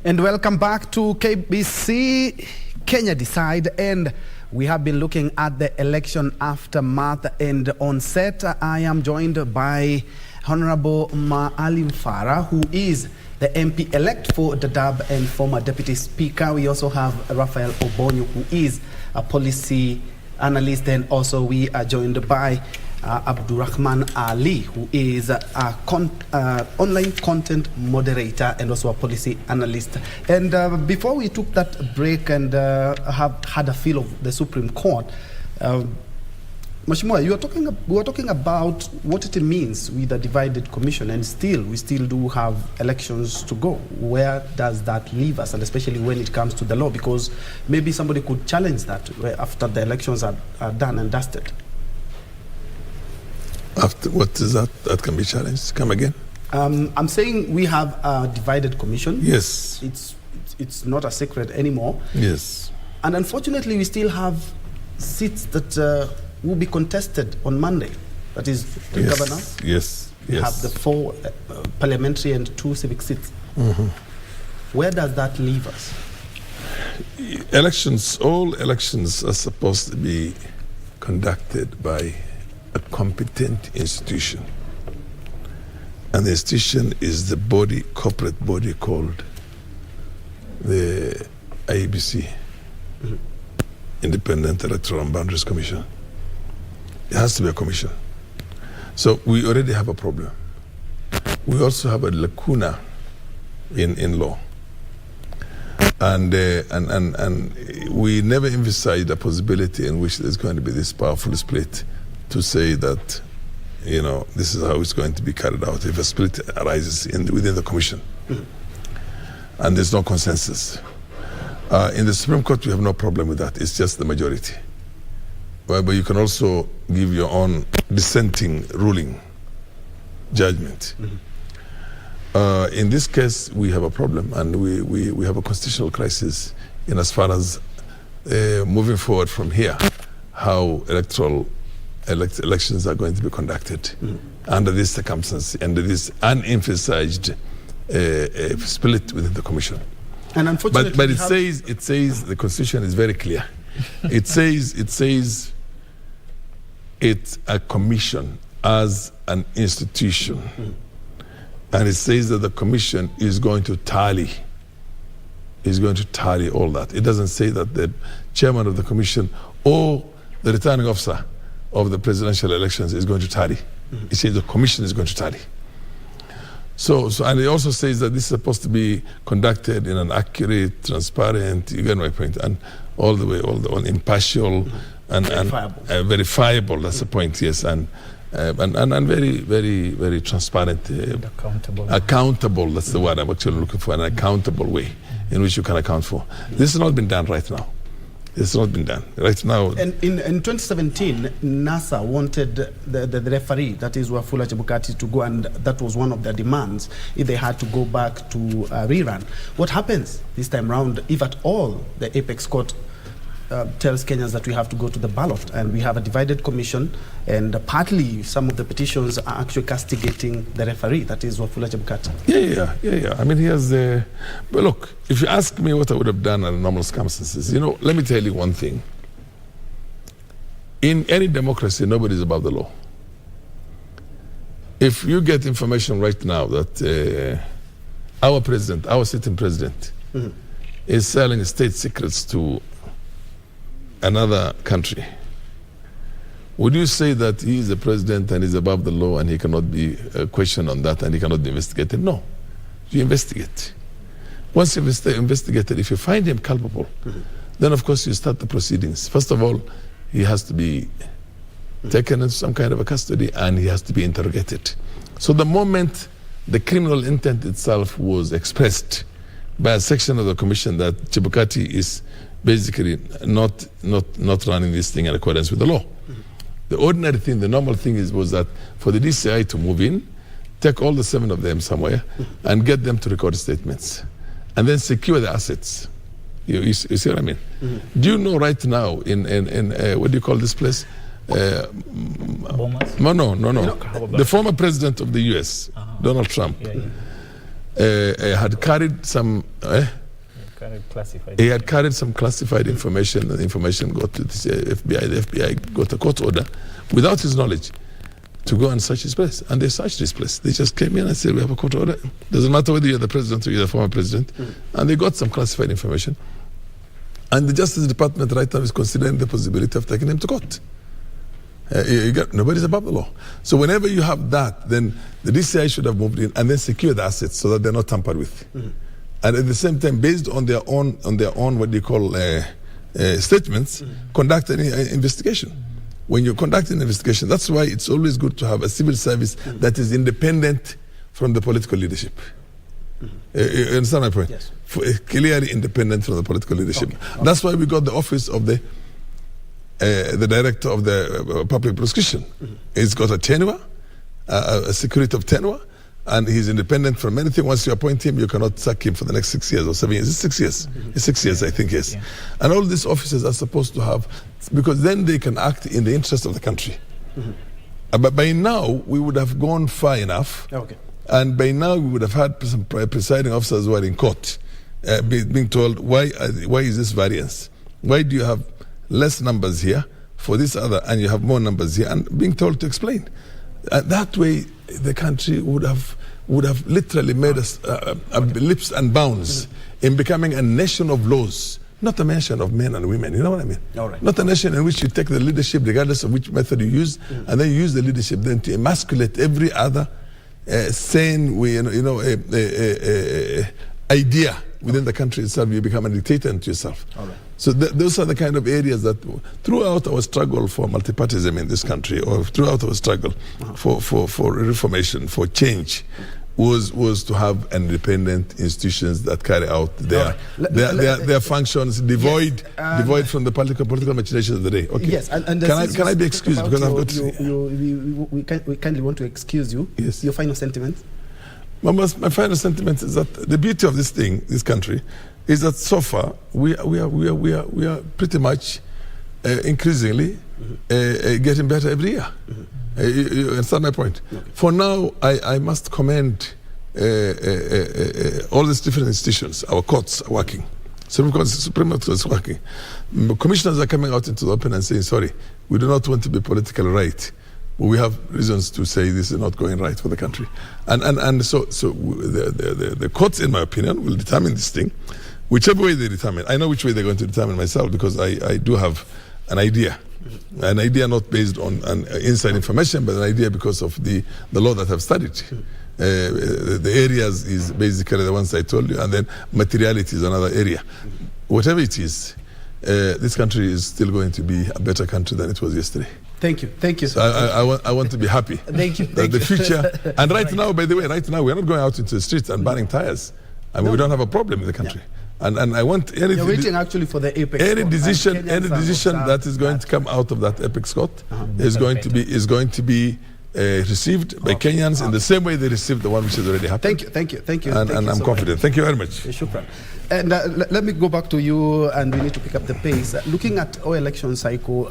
And welcome back to KBC Kenya Decide, and we have been looking at the election aftermath, and on set I am joined by Honorable Maalim Farah, who is the MP-elect for Dadaab and former Deputy Speaker. We also have Raphael Obonyo, who is a policy analyst, and also we are joined by Abdurrahman Ali, who is an online content moderator and also a policy analyst. And before we took that break and have had a feel of the Supreme Court, Mheshimiwa, we were talking about what it means with a divided commission, and we still do have elections to go. Where does that leave us, and especially when it comes to the law? Because maybe somebody could challenge that after the elections are done and dusted. After what is that? That can be challenged. Come again. I'm saying we have a divided commission. Yes. It's not a secret anymore. Yes. And unfortunately, we still have seats that will be contested on Monday. That is the governor. Yes. We have the 4 parliamentary and 2 civic seats. Mm-hmm. Where does that leave us? All elections are supposed to be conducted by a competent institution. And the institution is the corporate body called the IEBC, Independent Electoral and Boundaries Commission. It has to be a commission. So we already have a problem. We also have a lacuna in law. And we never envisaged a possibility in which there's going to be this powerful split to say that, this is how it's going to be carried out if a split arises within the commission. And there's no consensus. In the Supreme Court, we have no problem with that. It's just the majority. But you can also give your own dissenting ruling judgment. In this case, we have a problem, and we have a constitutional crisis in as far as moving forward from here, how elections are going to be conducted under this circumstance, under this unemphasized split within the commission. And unfortunately, but it says the Constitution is very clear. It says it's a commission as an institution, and it says that the commission is going to tally all that. It doesn't say that the chairman of the commission or the returning officer of the presidential elections is going to tally. It says the commission is going to tally. So, and it also says that this is supposed to be conducted in an accurate, transparent, you get my point, and all impartial and verifiable. That's the point, yes, and very, very, very transparent, accountable. That's the word I'm actually looking for, an accountable way in which you can account for. This has not been done right now. It's not been done right now. And in 2017, NASA wanted the referee, that is Wafula Chebukati, to go, and that was one of their demands, if they had to go back to rerun. What happens this time round, if at all the Apex Court tells Kenyans that we have to go to the ballot, and we have a divided commission, and partly some of the petitions are actually castigating the referee, that is Wafula Chebukati? Yeah. I mean, he has but look, if you ask me what I would have done under normal circumstances, let me tell you one thing. In any democracy, nobody is above the law. If you get information right now that our sitting president, is selling state secrets to another country, would you say that he is the president and is above the law and he cannot be questioned on that and he cannot be investigated? No. You investigate. Once you've investigated, if you find him culpable, then of course you start the proceedings. First of all, he has to be taken into some kind of a custody and he has to be interrogated. So the moment the criminal intent itself was expressed by a section of the commission that Chebukati is basically not running this thing in accordance with the law. The ordinary thing, the normal thing was that for the DCI to move in, take all the 7 of them somewhere and get them to record statements and then secure the assets. You see what I mean? Do you know right now in what do you call this place? No. The former president of the US, Donald Trump, had carried some. Classified. He had carried some classified information, and the information got to the FBI. The FBI got a court order without his knowledge to go and search his place. And they searched his place. They just came in and said, we have a court order. Doesn't matter whether you're the president or you're the former president. And they got some classified information. And the Justice Department right now is considering the possibility of taking him to court. Nobody's above the law. So whenever you have that, then the DCI should have moved in and then secure the assets so that they're not tampered with. And at the same time, based on their own what do you call statements, conduct an investigation. When you conduct an investigation, that's why it's always good to have a civil service that is independent from the political leadership. You understand my point? Yes. Clearly independent from the political leadership. Okay. That's why we got the office of the director of the public prosecution. He's got a tenure, a security of tenure, and he's independent from anything. Once you appoint him, you cannot sack him for the next 6 years or 7 years. It's 6 years. It's 6 years, I think, yes. Yeah. And all these officers are supposed to have, because then they can act in the interest of the country. But by now, we would have gone far enough. Okay. And by now, we would have had some presiding officers who are in court being told, why is this variance? Why do you have less numbers here for this other, and you have more numbers here? And being told to explain. That way, the country would have literally made us leaps and bounds in becoming a nation of laws, not a nation of men and women. You know what I mean? All right. Not a nation in which you take the leadership, regardless of which method you use, and then you use the leadership then to emasculate every other sane, idea within the country itself. You become a dictator unto yourself. All right. So those are the kind of areas that, throughout our struggle for multipartyism in this country, or throughout our struggle for reformation, for change, was to have independent institutions that carry out their functions devoid from the political machinations of the day. Okay. Yes, and can I be excused because I've got to... We kindly want to excuse you. Yes. Your final sentiments? My final sentiment is that the beauty of this country, is that so far we are pretty much increasingly getting better every year. You understand my point? Okay. For now, I must commend all these different institutions. Our courts are working. Supreme Court is working. Commissioners are coming out into the open and saying, sorry, we do not want to be politically right. But we have reasons to say this is not going right for the country. And so the courts, in my opinion, will determine this thing. Whichever way they determine. I know which way they're going to determine myself, because I do have an idea. An idea not based on inside information, but an idea because of the law that I've studied. The areas is basically the ones I told you, and then materiality is another area. Whatever it is, this country is still going to be a better country than it was yesterday. Thank you. So I want to be happy. Thank you. That the future, and right now, by the way, we're not going out into the streets and burning tires. I mean, we don't have a problem in the country. Yeah. And I want you're waiting actually for the apex. Any decision that is going to come out of that apex court is going to be received by Kenyans in the same way they received the one which has already happened. Thank you. And I'm confident. Thank you very much. Shukran. And let me go back to you, and we need to pick up the pace. Looking at our election cycle,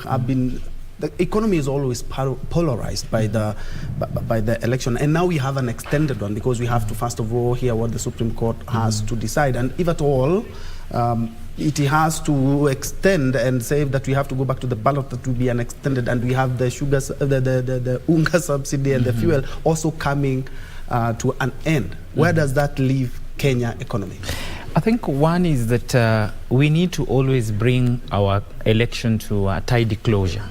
the economy is always polarized by the election, and now we have an extended one because we have to first of all hear what the Supreme Court has to decide, and if at all it has to extend and say that we have to go back to the ballot, that will be an extended, and we have the sugar, the unga subsidy and the fuel also coming to an end. Where does that leave Kenya economy? I think one is that we need to always bring our election to a tidy closure.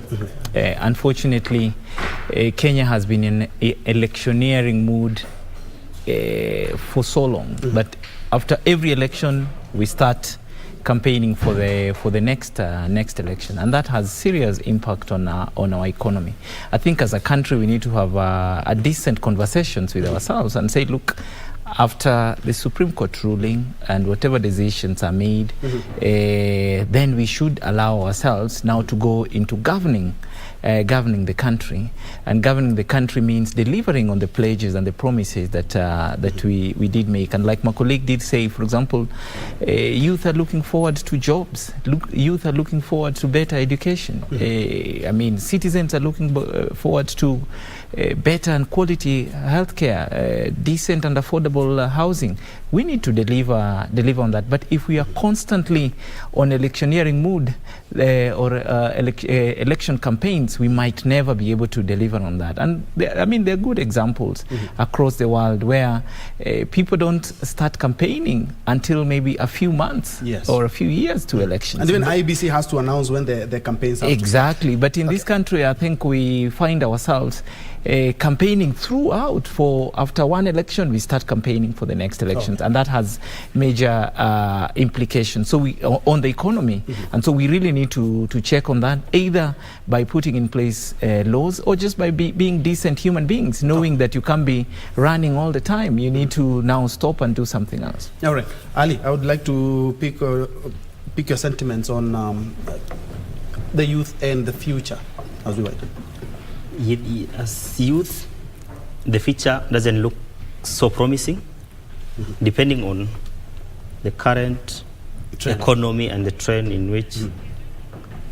Unfortunately, Kenya has been in an electioneering mood for so long. But after every election, we start campaigning for the next election, and that has serious impact on our economy. I think as a country, we need to have a decent conversations with ourselves and say, look, after the Supreme Court ruling and whatever decisions are made, then we should allow ourselves now to go into governing the country. And governing the country means delivering on the pledges and the promises that we did make. And like my colleague did say, for example, youth are looking forward to jobs. Youth are looking forward to better education. I mean, citizens are looking forward to better and quality healthcare, decent and affordable housing. We need to deliver on that. But if we are constantly on electioneering mood or election campaigns, we might never be able to deliver on that. And there are good examples across the world where people don't start campaigning until maybe a few months or a few years to elections. And even IBC has to announce when the campaigns are. Exactly. But in this country, I think we find ourselves campaigning throughout. After one election, we start campaigning for the next elections, and that has major implications. So on the economy, and so we really need to check on that, either by putting in place laws or just by being decent human beings, knowing that you can't be running all the time. You need to now stop and do something else. All right, Ali, I would like to pick your sentiments on the youth and the future as we wait. As youth, the future doesn't look so promising, depending on the current economy and the trend in which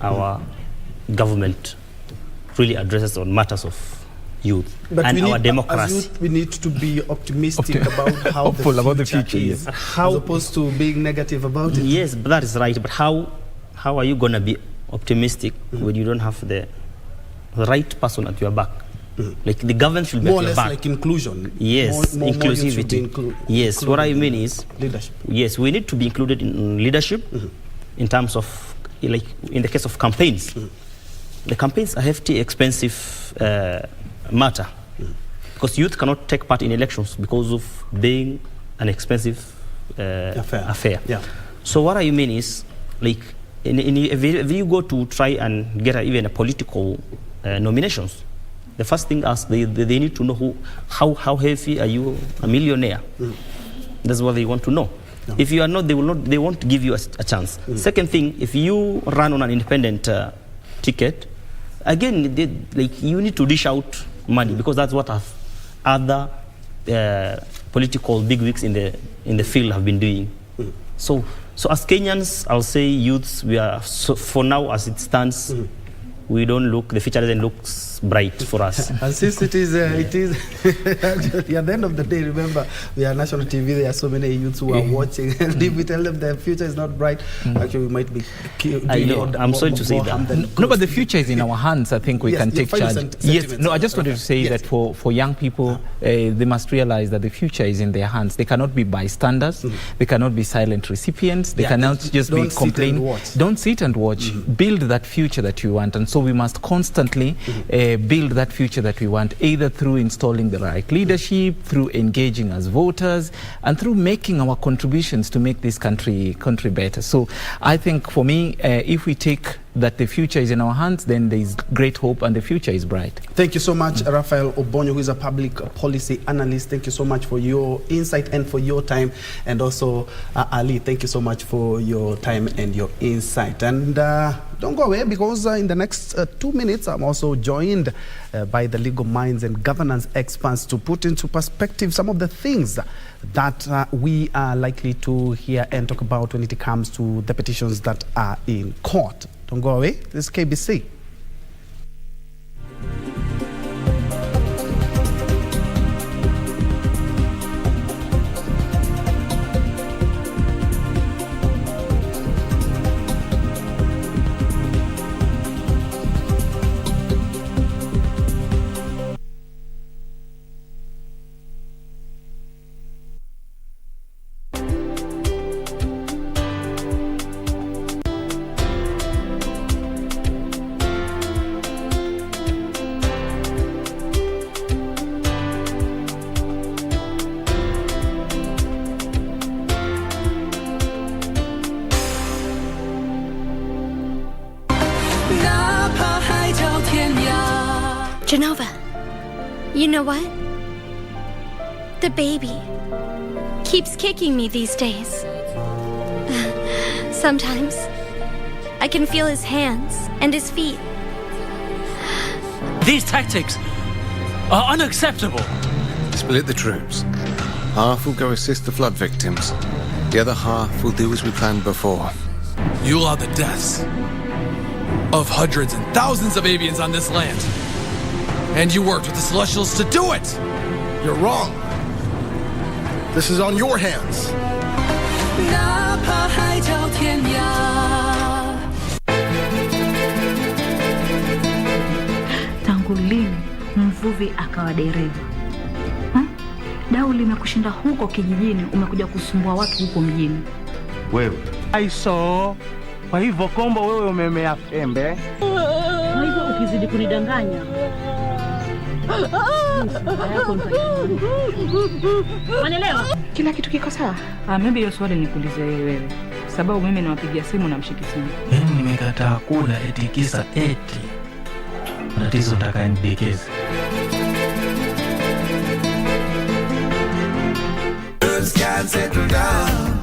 our government really addresses on matters of youth and our democracy. As youth, we need to be optimistic about how the future is, as opposed to being negative about it. Yes, but that is right. But how are you going to be optimistic when you don't have the right person at your back? Like the government should be more at or your less back. like inclusion. Yes, more inclusivity. Yes, what I mean is leadership. Yes, we need to be included in leadership in terms of, like in the case of campaigns. The campaigns are hefty, expensive matter because youth cannot take part in elections because of being an expensive affair. Yeah. So what I mean is, like, if you go to try and get even a political nominations, the first thing they need to know how healthy are you, a millionaire. That's what they want to know. If you are not, they won't give you a chance. Second thing, if you run on an independent ticket, again, you need to dish out money because that's what other political bigwigs in the field have been doing. So as Kenyans, I'll say youths, we are for now as it stands, we don't look, the future doesn't look bright for us. And since it is actually, at the end of the day, remember, we are national TV, there are so many youths who are watching, and if we tell them the future is not bright, actually we might be killed. I know, I'm sorry to say that. No, but the future is in our hands. I think we can take charge. Yes, no, I just wanted to say that for young people, they must realize that the future is in their hands. They cannot be bystanders, they cannot be silent recipients, they cannot just be complaining. Don't sit and watch. Build that future that you want, and so we must constantly build that future that we want, either through installing the right leadership, through engaging as voters, and through making our contributions to make this country better. So I think for me, if we take that the future is in our hands, then there is great hope and the future is bright. Thank you so much, Raphael Obonyo, who is a public policy analyst. Thank you so much for your insight and for your time. And also, Ali, thank you so much for your time and your insight. And don't go away, because in the next 2 minutes, I'm also joined by the legal minds and governance experts to put into perspective some of the things that we are likely to hear and talk about when it comes to the petitions that are in court. Don't go away. This is KBC. Genova, you know what? The baby keeps kicking me these days. Sometimes I can feel his hands and his feet. These tactics are unacceptable. Split the troops. Half will go assist the flood victims. The other half will do as we planned before. You allow the deaths of hundreds and thousands of avians on this land. And you worked with the Celestials to do it! You're wrong. This is on your hands. Tangu lini mvuvi akawa dereva? Dau limekushinda huko kijijini, umekuja kusumbua watu huko mjini. Wewe aiso, kwa hivyo kombo wewe umemea pembe. Kwa hivyo ukizidi kunidanganya Wanelewa? Kila kitu kiko sawa? Maybe hiyo swali nikuulize wewe. Sababu mimi nawapigia simu na mshiki simu. Nimekataa kula eti kisa eti. Matatizo nataka nidekeze. Birds can't settle down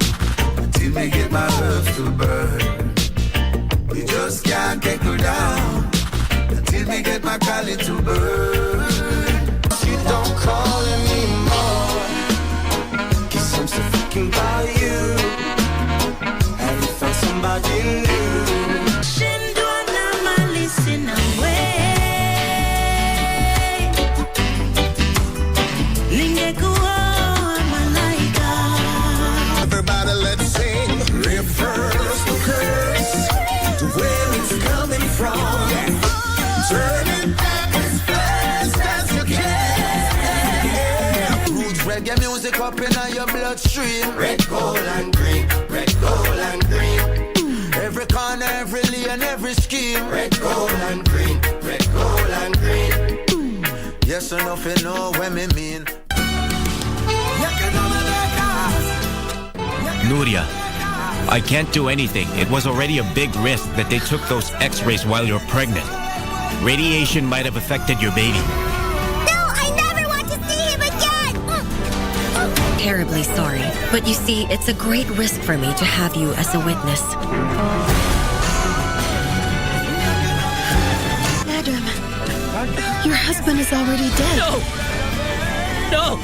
until me get my earth to burn. We just can't settle down until me get my collie to burn. She don't call anymore, 'cause I'm so fucking about you. Have you found somebody new? Shindwana malisina way. Ningekuwa malaika. Everybody let's sing. Reverse the curse to where it's coming from. Turn it back as fast as you can. Roots reggae music up in your bloodstream. Red, gold and green. Red, gold and green. Every corner, every lane, every scheme. Red, gold and green. Red, gold and green. Yes or nothing, know what me mean. Nuria, I can't do anything. It was already a big risk that they took those x-rays while you're pregnant. Radiation might have affected your baby. No, I never want to see him again! Terribly sorry, but you see, it's a great risk for me to have you as a witness. Madam, your husband is already dead. No! No!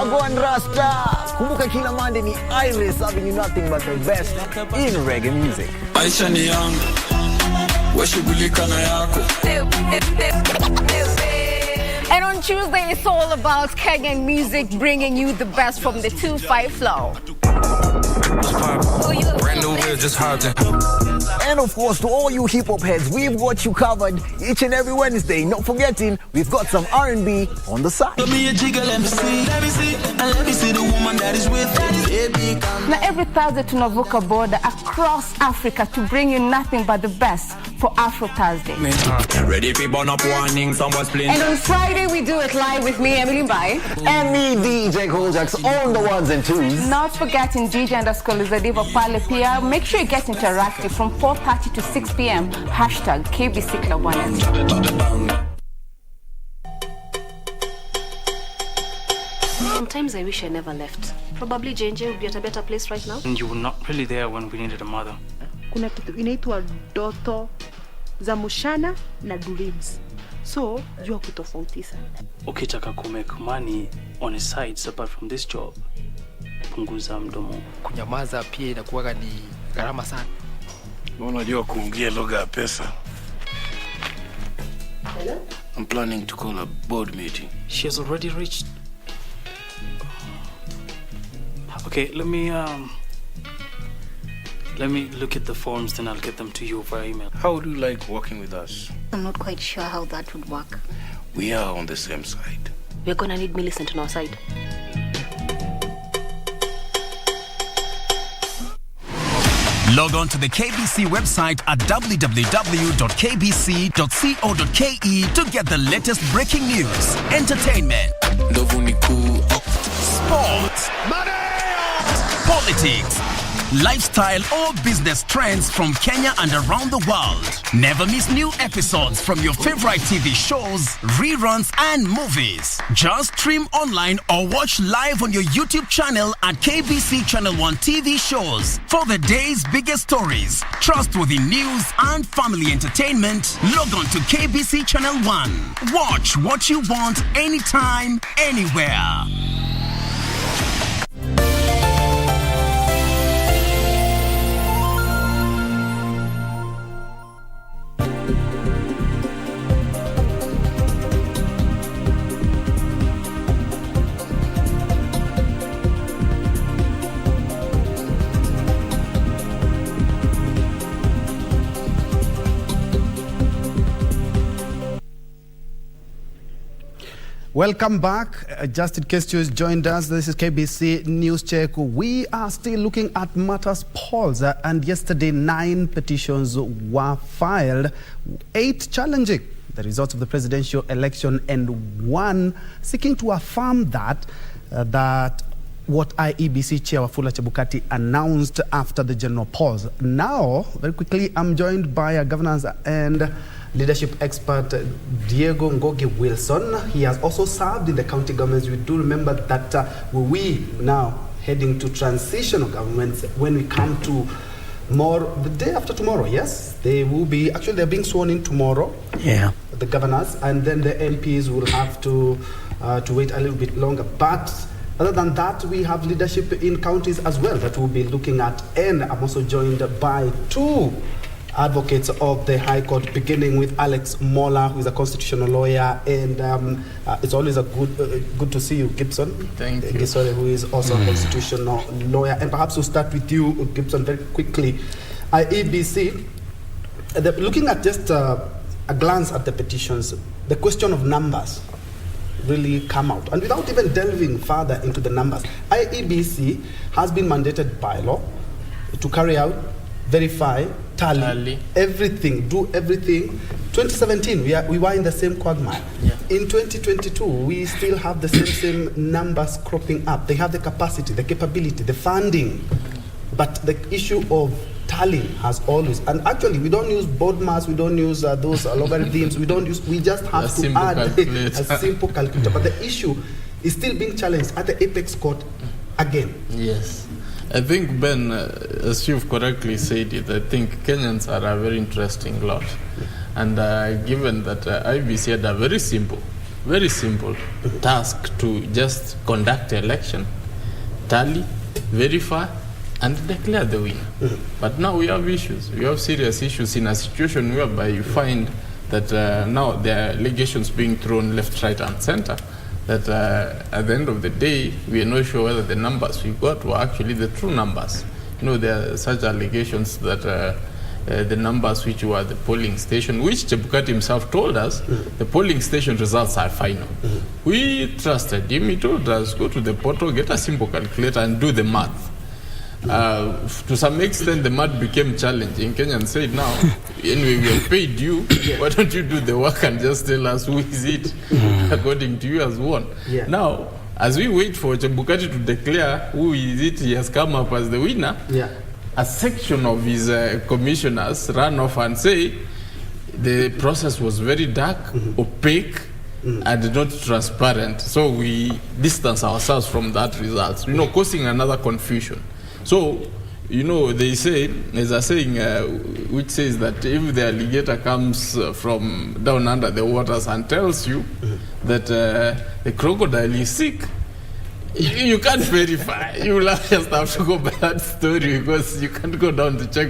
Wagwan Rasta! Kumbuka kila Monday ni Iris serving you nothing but the best in reggae music. Aisha ni yangu, washugulika na yako. And on Tuesday, it's all about Kenyan music, bringing you the best from the 2-5 flow. Brand new wheel just hopped in. And of course, to all you hip-hop heads, we've got you covered each and every Wednesday. Not forgetting, we've got some R&B on the side. Let me a jiggle, let me see, and let me see the woman that is with baby. Now, every Thursday, tunavuka border across Africa to bring you nothing but the best for Afro Thursday. Ready for burn up warning, someone's playing. And on Friday, we do it live with me, Emily Mbai. And me, DJ Koljax, on the ones and twos. Not forgetting DJ_Lizadiva Pale Pia. Make sure you get interactive from 4:30 to 6 p.m. Hashtag KBC Club 1. Sometimes I wish I never left. Probably J&J would be at a better place right now. And you were not really there when we needed a mother. Kuna kitu inaitwa doto za mushana na dreams. So, jua kutofautisha. Ukitaka kumake money on the sides apart from this job, punguza mdomo. Kunyamaza pia inakuwa ni gharama sana. Unajua kuongea lugha ya pesa. Hello? I'm planning to call a board meeting. She has already reached. Okay, let me look at the forms, then I'll get them to you via email. How would you like working with us? I'm not quite sure how that would work. We are on the same side. We're gonna need Millicent on our side. Log on to the KBC website at www.kbc.co.ke to get the latest breaking news, entertainment, sports, politics, lifestyle or business trends from Kenya and around the world. Never miss new episodes from your favorite TV shows, reruns and movies. Just stream online or watch live on your YouTube channel at KBC Channel 1 TV shows. For the day's biggest stories, trustworthy news and family entertainment, log on to KBC Channel 1. Watch what you want anytime, anywhere. Welcome back. Just in case you has joined us, this is KBC News Check. We are still looking at matters polls, and yesterday 9 petitions were filed, 8 challenging the results of the presidential election and 1 seeking to affirm that what IEBC Chair Wafula Chebukati announced after the general polls. Now, very quickly, I'm joined by a governance and leadership expert, Diego Ngogi Wilson. He has also served in the county governments. We do remember that we now heading to transitional governments when we come to the day after tomorrow, yes? They will be, actually they're being sworn in tomorrow. Yeah. The governors, and then the MPs will have to wait a little bit longer. But other than that, we have leadership in counties as well that we'll be looking at. And I'm also joined by 2 advocates of the High Court, beginning with Alex Mola, who is a constitutional lawyer, and it's always a good to see you, Gibson. Thank you. Gisore, who is also a constitutional lawyer. And perhaps we'll start with you, Gibson, very quickly. IEBC, looking at just a glance at the petitions, the question of numbers really come out. And without even delving further into the numbers, IEBC has been mandated by law to carry out, verify, tally, everything, do everything. 2017, we were in the same quagmire. Yeah. In 2022, we still have the same numbers cropping up. They have the capacity, the capability, the funding. But the issue of tallying has always, and actually we don't use board mass, we don't use those logarithms, we just have to add a simple calculator. But the issue is still being challenged at the apex court again. Yes. I think, Ben, as you've correctly said it, I think Kenyans are a very interesting lot. And given that IBC had a very simple task to just conduct the election, tally, verify, and declare the winner. But now we have issues. We have serious issues in a situation whereby you find that now there are allegations being thrown left, right, and center. That at the end of the day, we are not sure whether the numbers we got were actually the true numbers. You know, there are such allegations that the numbers which were the polling station, which Chebukati himself told us, the polling station results are final. We trusted him. He told us, go to the portal, get a simple calculator, and do the math. To some extent, the math became challenging. Kenyans said, now, anyway, we have paid you. Why don't you do the work and just tell us who is it, according to you, has won? Yeah. Now, as we wait for Chebukati to declare who is it he has come up as the winner, a section of his commissioners ran off and say the process was very dark, opaque, and not transparent. So we distance ourselves from that result, causing another confusion. So, they say, there's a saying which says that if the alligator comes from down under the waters and tells you that the crocodile is sick, you can't verify. You will just have to go by that story because you can't go down to check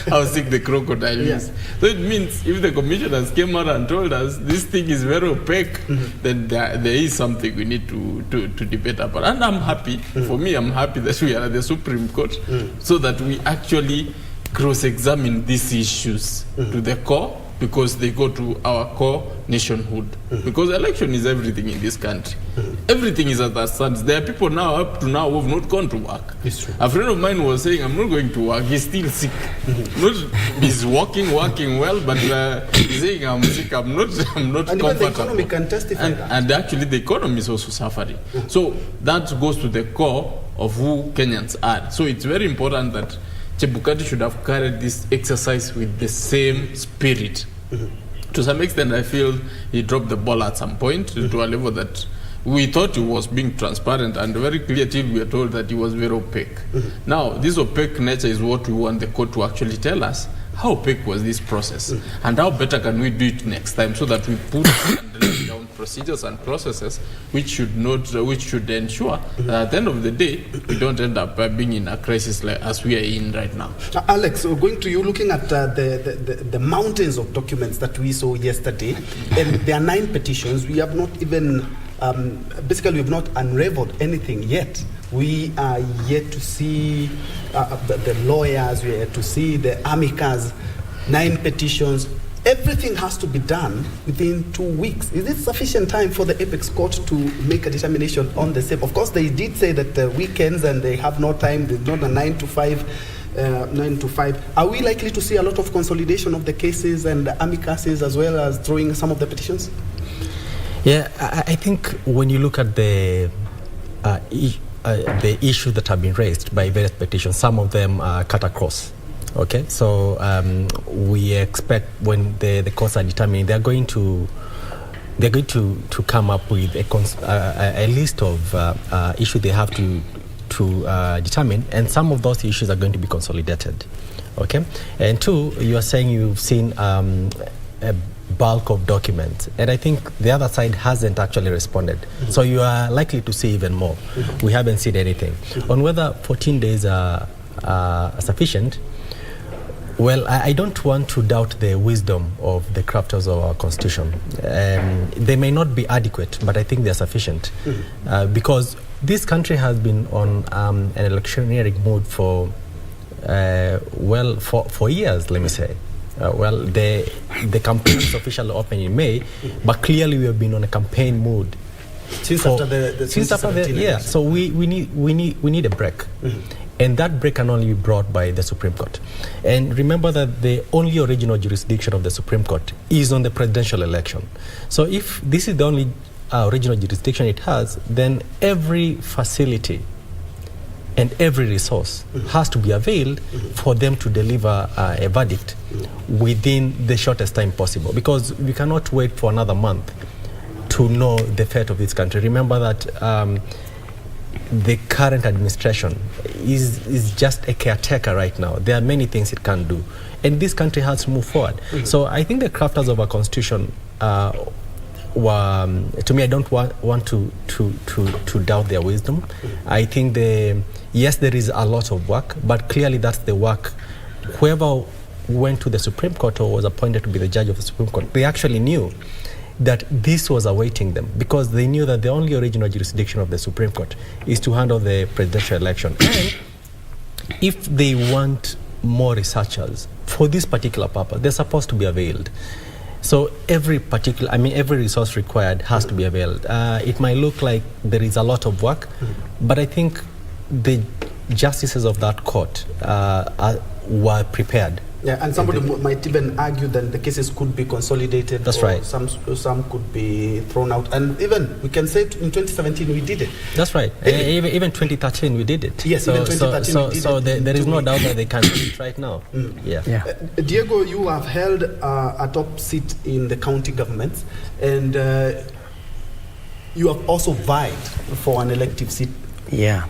how sick the crocodile is. So it means if the commissioners came out and told us this thing is very opaque, then there is something we need to debate about. And I'm happy, for me, I'm happy that we are at the Supreme Court so that we actually cross-examine these issues to the core, because they go to our core nationhood. Because election is everything in this country. Everything is at that stance. There are people now, up to now, who have not gone to work. A friend of mine was saying, I'm not going to work. He's still sick. He's working well, but he's saying, I'm sick. I'm not and comfortable. Even the economy can testify that. And actually, the economy is also suffering. So that goes to the core of who Kenyans are. So it's very important that Chebukati should have carried this exercise with the same spirit. To some extent, I feel he dropped the ball at some point to a level that we thought he was being transparent and very clear till we were told that he was very opaque. Now, this opaque nature is what we want the court to actually tell us. How opaque was this process? And how better can we do it next time so that we put down procedures and processes which should ensure that at the end of the day, we don't end up being in a crisis like as we are in right now. Alex, going to you, looking at the mountains of documents that we saw yesterday, and there are 9 petitions. We have not even, basically we have not unraveled anything yet. We are yet to see the lawyers, we are yet to see the amicus, 9 petitions, everything has to be done within 2 weeks. Is it sufficient time for the apex court to make a determination on the same? Of course, they did say that the weekends and they have no time, there's not a 9 to 5. Are we likely to see a lot of consolidation of the cases and the amicuses as well as throwing some of the petitions? Yeah, I think when you look at the issues that have been raised by various petitions, some of them cut across. Okay, so we expect when the courts are determining, they're going to come up with a list of issues they have to determine, and some of those issues are going to be consolidated. Okay, and two, you are saying you've seen a bulk of documents, and I think the other side hasn't actually responded. So you are likely to see even more. We haven't seen anything on whether 14 days are sufficient. Well, I don't want to doubt the wisdom of the crafters of our constitution. They may not be adequate, but I think they're sufficient because this country has been on an electioneering mood for years, let me say. The campaign is officially open in May, but clearly we have been on a campaign mood since after the yeah. So we need a break. And that break can only be brought by the Supreme Court. And remember that the only original jurisdiction of the Supreme Court is on the presidential election. So if this is the only original jurisdiction it has, then every facility and every resource has to be availed for them to deliver a verdict within the shortest time possible, because we cannot wait for another month to know the fate of this country. Remember that the current administration is just a caretaker right now. There are many things it can do, and this country has to move forward. So I think the crafters of our constitution were, to me, I don't want to doubt their wisdom. I think yes, there is a lot of work, but clearly that's the work. Whoever went to the Supreme Court or was appointed to be the judge of the Supreme Court, they actually knew that this was awaiting them, because they knew that the only original jurisdiction of the Supreme Court is to handle the presidential election. And if they want more researchers for this particular purpose, they're supposed to be availed. So every resource required has to be availed. It might look like there is a lot of work, but I think the justices of that court were prepared. Yeah, and somebody might even argue that the cases could be consolidated. That's right. Some could be thrown out. And even, we can say in 2017 we did it. That's right. Even 2013 we did it. Yes, even 2013 we did it. So there is no doubt that they can do it right now. Yeah. Diego, you have held a top seat in the county governments, and you have also vied for an elective seat. Yeah.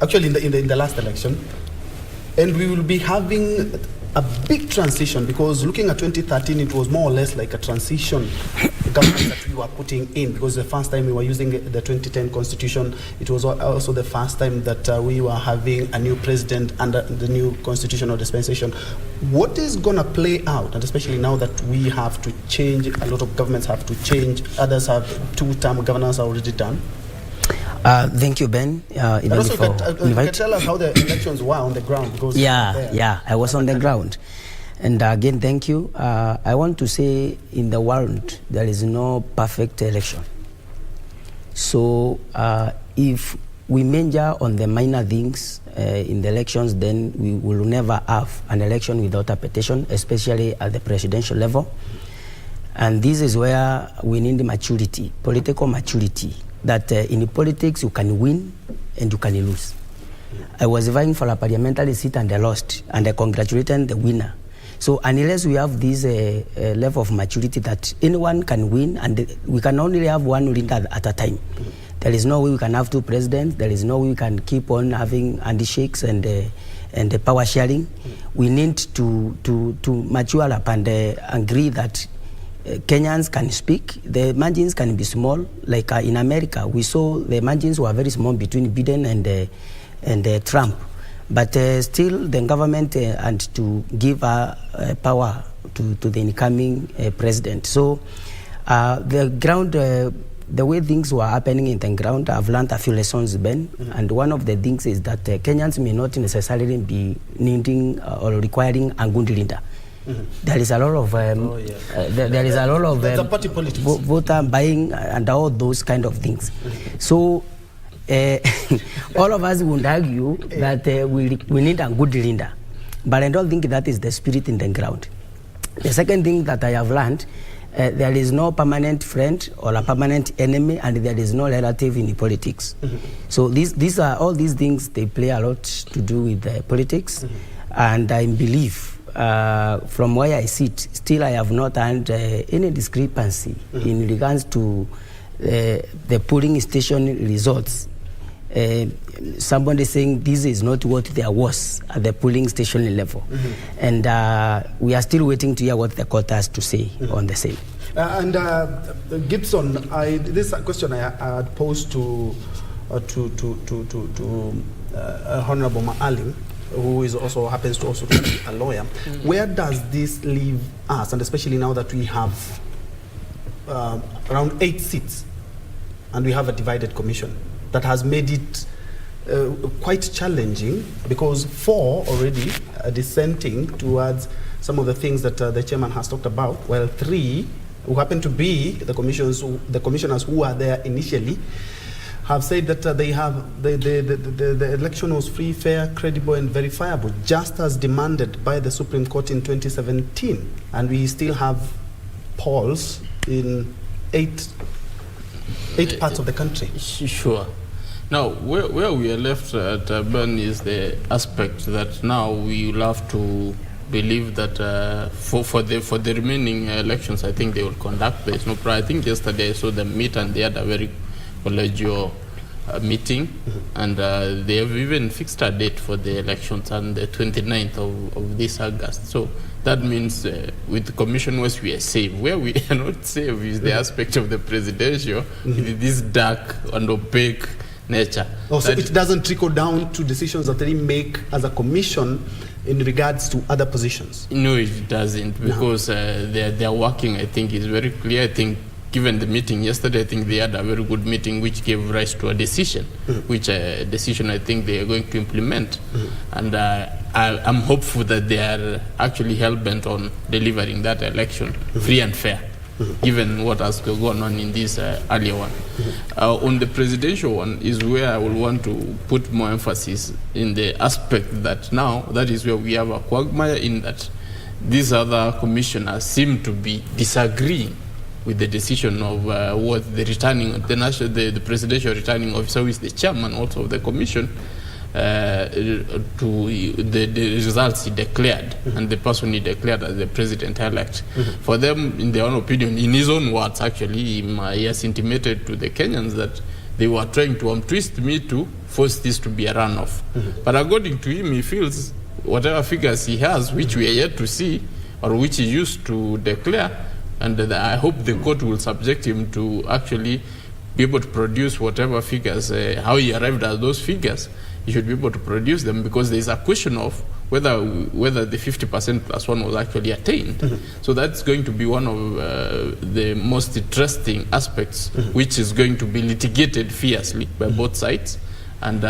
Actually, in the last election. And we will be having a big transition, because looking at 2013, it was more or less like a transition government that we were putting in, because the first time we were using the 2010 constitution, it was also the first time that we were having a new president under the new constitutional dispensation. What is going to play out, and especially now that we have to change, a lot of governments have to change, others have two-term governance already done? Thank you, Ben. You can tell us how the elections were on the ground. Because I was on the ground. And again, thank you. I want to say, in the world, there is no perfect election. So if we major on the minor things in the elections, then we will never have an election without a petition, especially at the presidential level. And this is where we need maturity, political maturity. That in politics you can win and you can lose. I was vying for a parliamentary seat and I lost, and I congratulated the winner. So unless we have this level of maturity that anyone can win, and we can only have one leader at a time. There is no way we can have two presidents. There is no way we can keep on having handshakes and power sharing. We need to mature up and agree that Kenyans can speak. The margins can be small. Like in America, we saw the margins were very small between Biden and Trump. But still, the government and to give power to the incoming president. So the ground, the way things were happening in the ground, I've learned a few lessons, Ben. And one of the things is that Kenyans may not necessarily be needing or requiring a good leader. There is a lot of there is a lot of party politics. Voter buying and all those kind of things. So all of us would argue that we need a good leader, but I don't think that is the spirit in the ground. The second thing that I have learned, there is no permanent friend or a permanent enemy, and there is no relative in politics. So these are all these things. They play a lot to do with politics, and I believe from where I sit, still I have not had any discrepancy in regards to the polling station results. Somebody saying this is not what there was at the polling station level. And we are still waiting to hear what the court has to say on the same. And Gibson, this is a question I had posed to Honorable Maalim, who is also happens to also be a lawyer. Where does this leave us, and especially now that we have around 8 seats and we have a divided commission that has made it quite challenging, because 4 already are dissenting towards some of the things that the chairman has talked about, while 3 who happen to be the commissioners who are there initially have said that the election was free, fair, credible and verifiable, just as demanded by the Supreme Court in 2017. And we still have polls in 8 parts of the country. Sure. Now, where we are left at Ben is the aspect that now we will have to believe that for the remaining elections, I think they will conduct. There is no problem. I think yesterday I saw them meet and they had a very collegial meeting, and they have even fixed a date for the elections on the 29th of this August. So that means with the Commission West we are safe. Where we are not safe is the aspect of the presidential, with this dark and opaque nature. Oh, so it doesn't trickle down to decisions that they make as a commission in regards to other positions? No, it doesn't, because their working, I think, is very clear. I think given the meeting yesterday, I think they had a very good meeting which gave rise to a decision, which decision I think they are going to implement. And I'm hopeful that they are actually hell-bent on delivering that election free and fair, given what has gone on in this earlier one. On the presidential one is where I will want to put more emphasis in the aspect that now, that is where we have a quagmire in that these other commissioners seem to be disagreeing with the decision of what the presidential returning officer, who is the chairman also of the commission, to the results he declared, and the person he declared as the president-elect. For them, in their own opinion, in his own words, actually, he has intimated to the Kenyans that they were trying to twist me to force this to be a runoff. But according to him, he feels whatever figures he has, which we are yet to see, or which he used to declare, and I hope the court will subject him to actually be able to produce whatever figures, how he arrived at those figures. He should be able to produce them, because there is a question of whether the 50% plus 1 was actually attained. So that's going to be one of the most interesting aspects, which is going to be litigated fiercely by both sides. And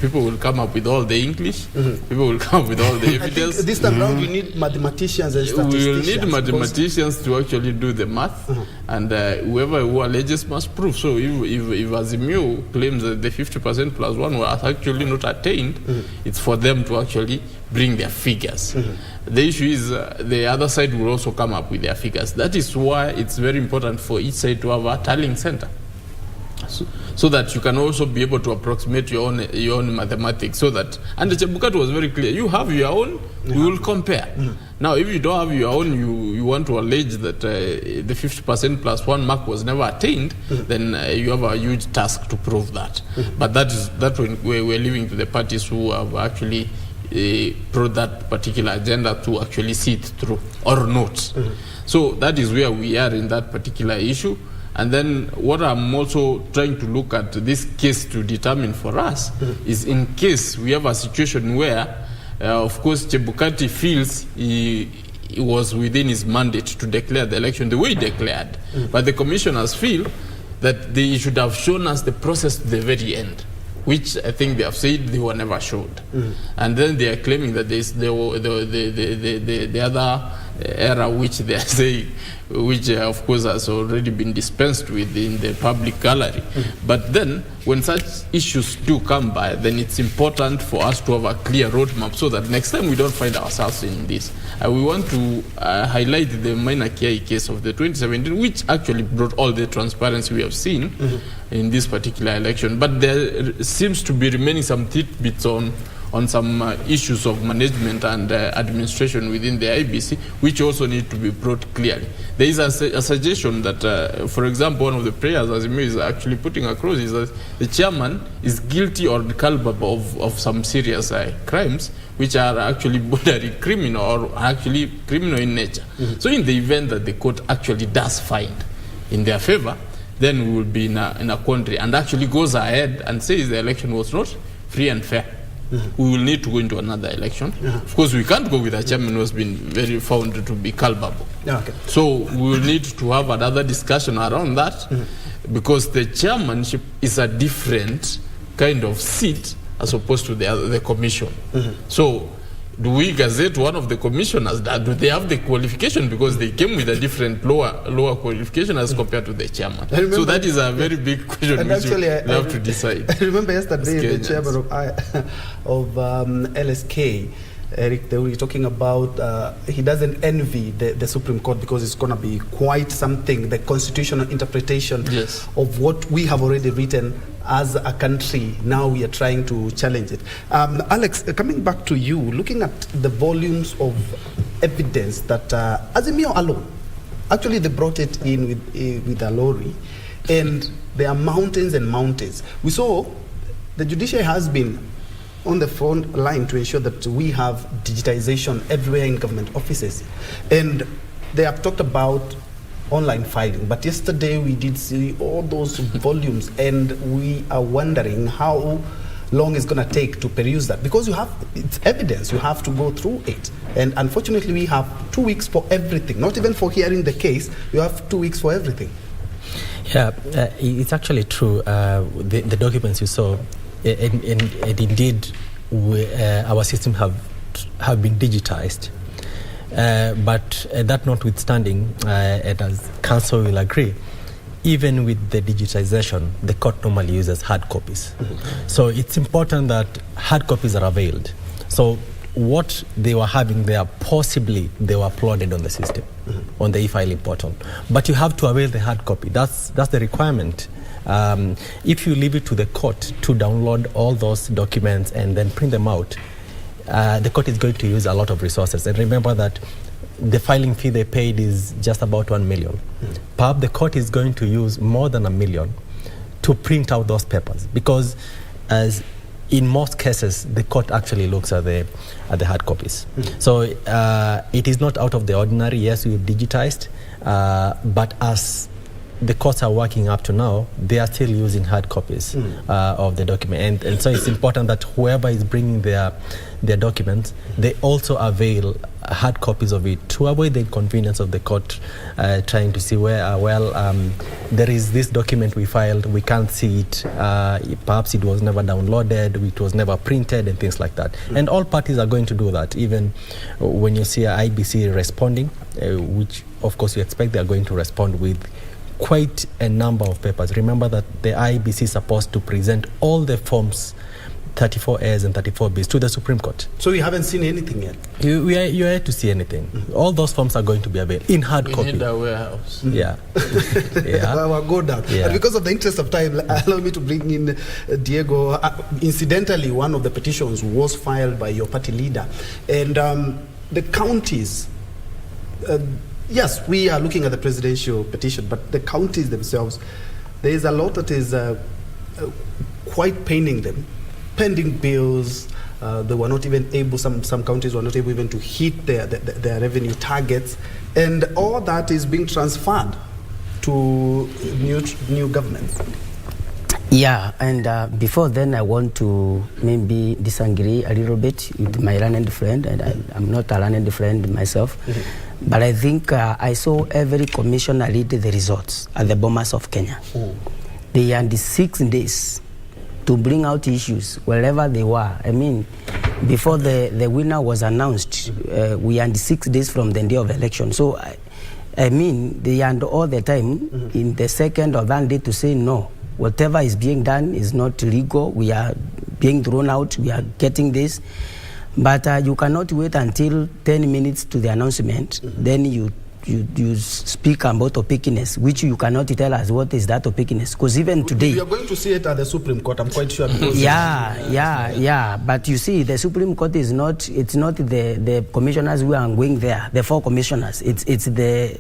people will come up with all the English, people will come up with all the evidence. I think this time around we need mathematicians and statisticians. We will need mathematicians to actually do the math, and who alleges must prove. So if Azimio claims that the 50% plus 1 was actually not attained, it's for them to actually bring their figures. The issue is the other side will also come up with their figures. That is why it's very important for each side to have a tallying center, so that you can also be able to approximate your own mathematics. So that, and the Chebukati was very clear, you have your own, we will compare. Now, if you don't have your own, you want to allege that the 50% plus 1 mark was never attained, then you have a huge task to prove that. But that we're leaving to the parties who have actually brought that particular agenda to actually see it through, or not. So that is where we are in that particular issue. And then what I'm also trying to look at this case to determine for us is, in case we have a situation where, of course, Chebukati feels he was within his mandate to declare the election the way he declared, but the commissioners feel that they should have shown us the process to the very end, which I think they have said they were never showed. And then they are claiming that there is the other era which they are saying, which of course has already been dispensed with in the public gallery. But then when such issues do come by, then it's important for us to have a clear roadmap so that next time we don't find ourselves in this. We want to highlight the Maina Kiai case of the 2017, which actually brought all the transparency we have seen in this particular election. But there seems to be remaining some tidbits on some issues of management and administration within the IBC, which also need to be brought clearly. There is a suggestion that, for example, one of the prayers Azimio is actually putting across is that the chairman is guilty or culpable of some serious crimes, which are actually bordering criminal or actually criminal in nature. So in the event that the court actually does find in their favor, then we will be in a quandary and actually goes ahead and says the election was not free and fair. We will need to go into another election. Of course, we can't go with a chairman who has been very found to be culpable. So we will need to have another discussion around that because the chairmanship is a different kind of seat as opposed to the commission. So do we gazette one of the commissioners? Do they have the qualification because they came with a different lower qualification as compared to the chairman? So that is a very big question which we have to decide. I remember yesterday the chairman of LSK, Eric, they were talking about he doesn't envy the Supreme Court because it's going to be quite something, the constitutional interpretation of what we have already written as a country. Now we are trying to challenge it. Alex, coming back to you, looking at the volumes of evidence that Azimio alone, actually they brought it in with a lorry, and there are mountains and mountains. We saw the judiciary has been on the front line to ensure that we have digitization everywhere in government offices. And they have talked about online filing. But yesterday we did see all those volumes, and we are wondering how long it's going to take to peruse that. Because it's evidence, you have to go through it. And unfortunately, we have 2 weeks for everything. Not even for hearing the case, you have 2 weeks for everything. Yeah, it's actually true. The documents you saw, and indeed, our system have been digitized. But that notwithstanding, and as Council will agree, even with the digitization, the court normally uses hard copies. So it's important that hard copies are availed. So what they were having there, possibly they were uploaded on the system, on the e-filing portal. But you have to avail the hard copy. That's the requirement. If you leave it to the court to download all those documents and then print them out, the court is going to use a lot of resources. And remember that the filing fee they paid is just about 1 million. Perhaps the court is going to use more than 1 million to print out those papers, because as in most cases, the court actually looks at the hard copies. So it is not out of the ordinary. Yes, we've digitized, but as the courts are working up to now, they are still using hard copies of the document. And so it's important that whoever is bringing their documents, they also avail hard copies of it to avoid the inconvenience of the court trying to see there is this document we filed, we can't see it, perhaps it was never downloaded, it was never printed, and things like that. And all parties are going to do that, even when you see IBC responding, which of course you expect they are going to respond with quite a number of papers. Remember that the IBC is supposed to present all the forms, 34As and 34Bs, to the Supreme Court. So you haven't seen anything yet? You are yet to see anything. All those forms are going to be available in hard copy. In the warehouse. Yeah. I'll go down. Yeah. And because of the interest of time, allow me to bring in Diego. Incidentally, one of the petitions was filed by your party leader. And the counties, yes, we are looking at the presidential petition, but the counties themselves, there is a lot that is quite paining them. Pending bills, they were not even able, some counties were not able even to hit their revenue targets, and all that is being transferred to new governments. Yeah, and before then I want to maybe disagree a little bit with my learned friend, and I'm not a learned friend myself, but I think I saw every commissioner read the results at the Bomas of Kenya. They had 6 days to bring out issues wherever they were. I mean, before the winner was announced, we had 6 days from the day of election. So, I mean, they had all the time in the second or that day to say no. Whatever is being done is not legal. We are being thrown out. We are getting this. But you cannot wait until 10 minutes to the announcement. Then you speak about opacness, which you cannot tell us what is that opacness. Because even today... You are going to see it at the Supreme Court, I'm quite sure. Yeah. But you see, the Supreme Court is not, it's not the commissioners who are going there, the 4 commissioners. It's the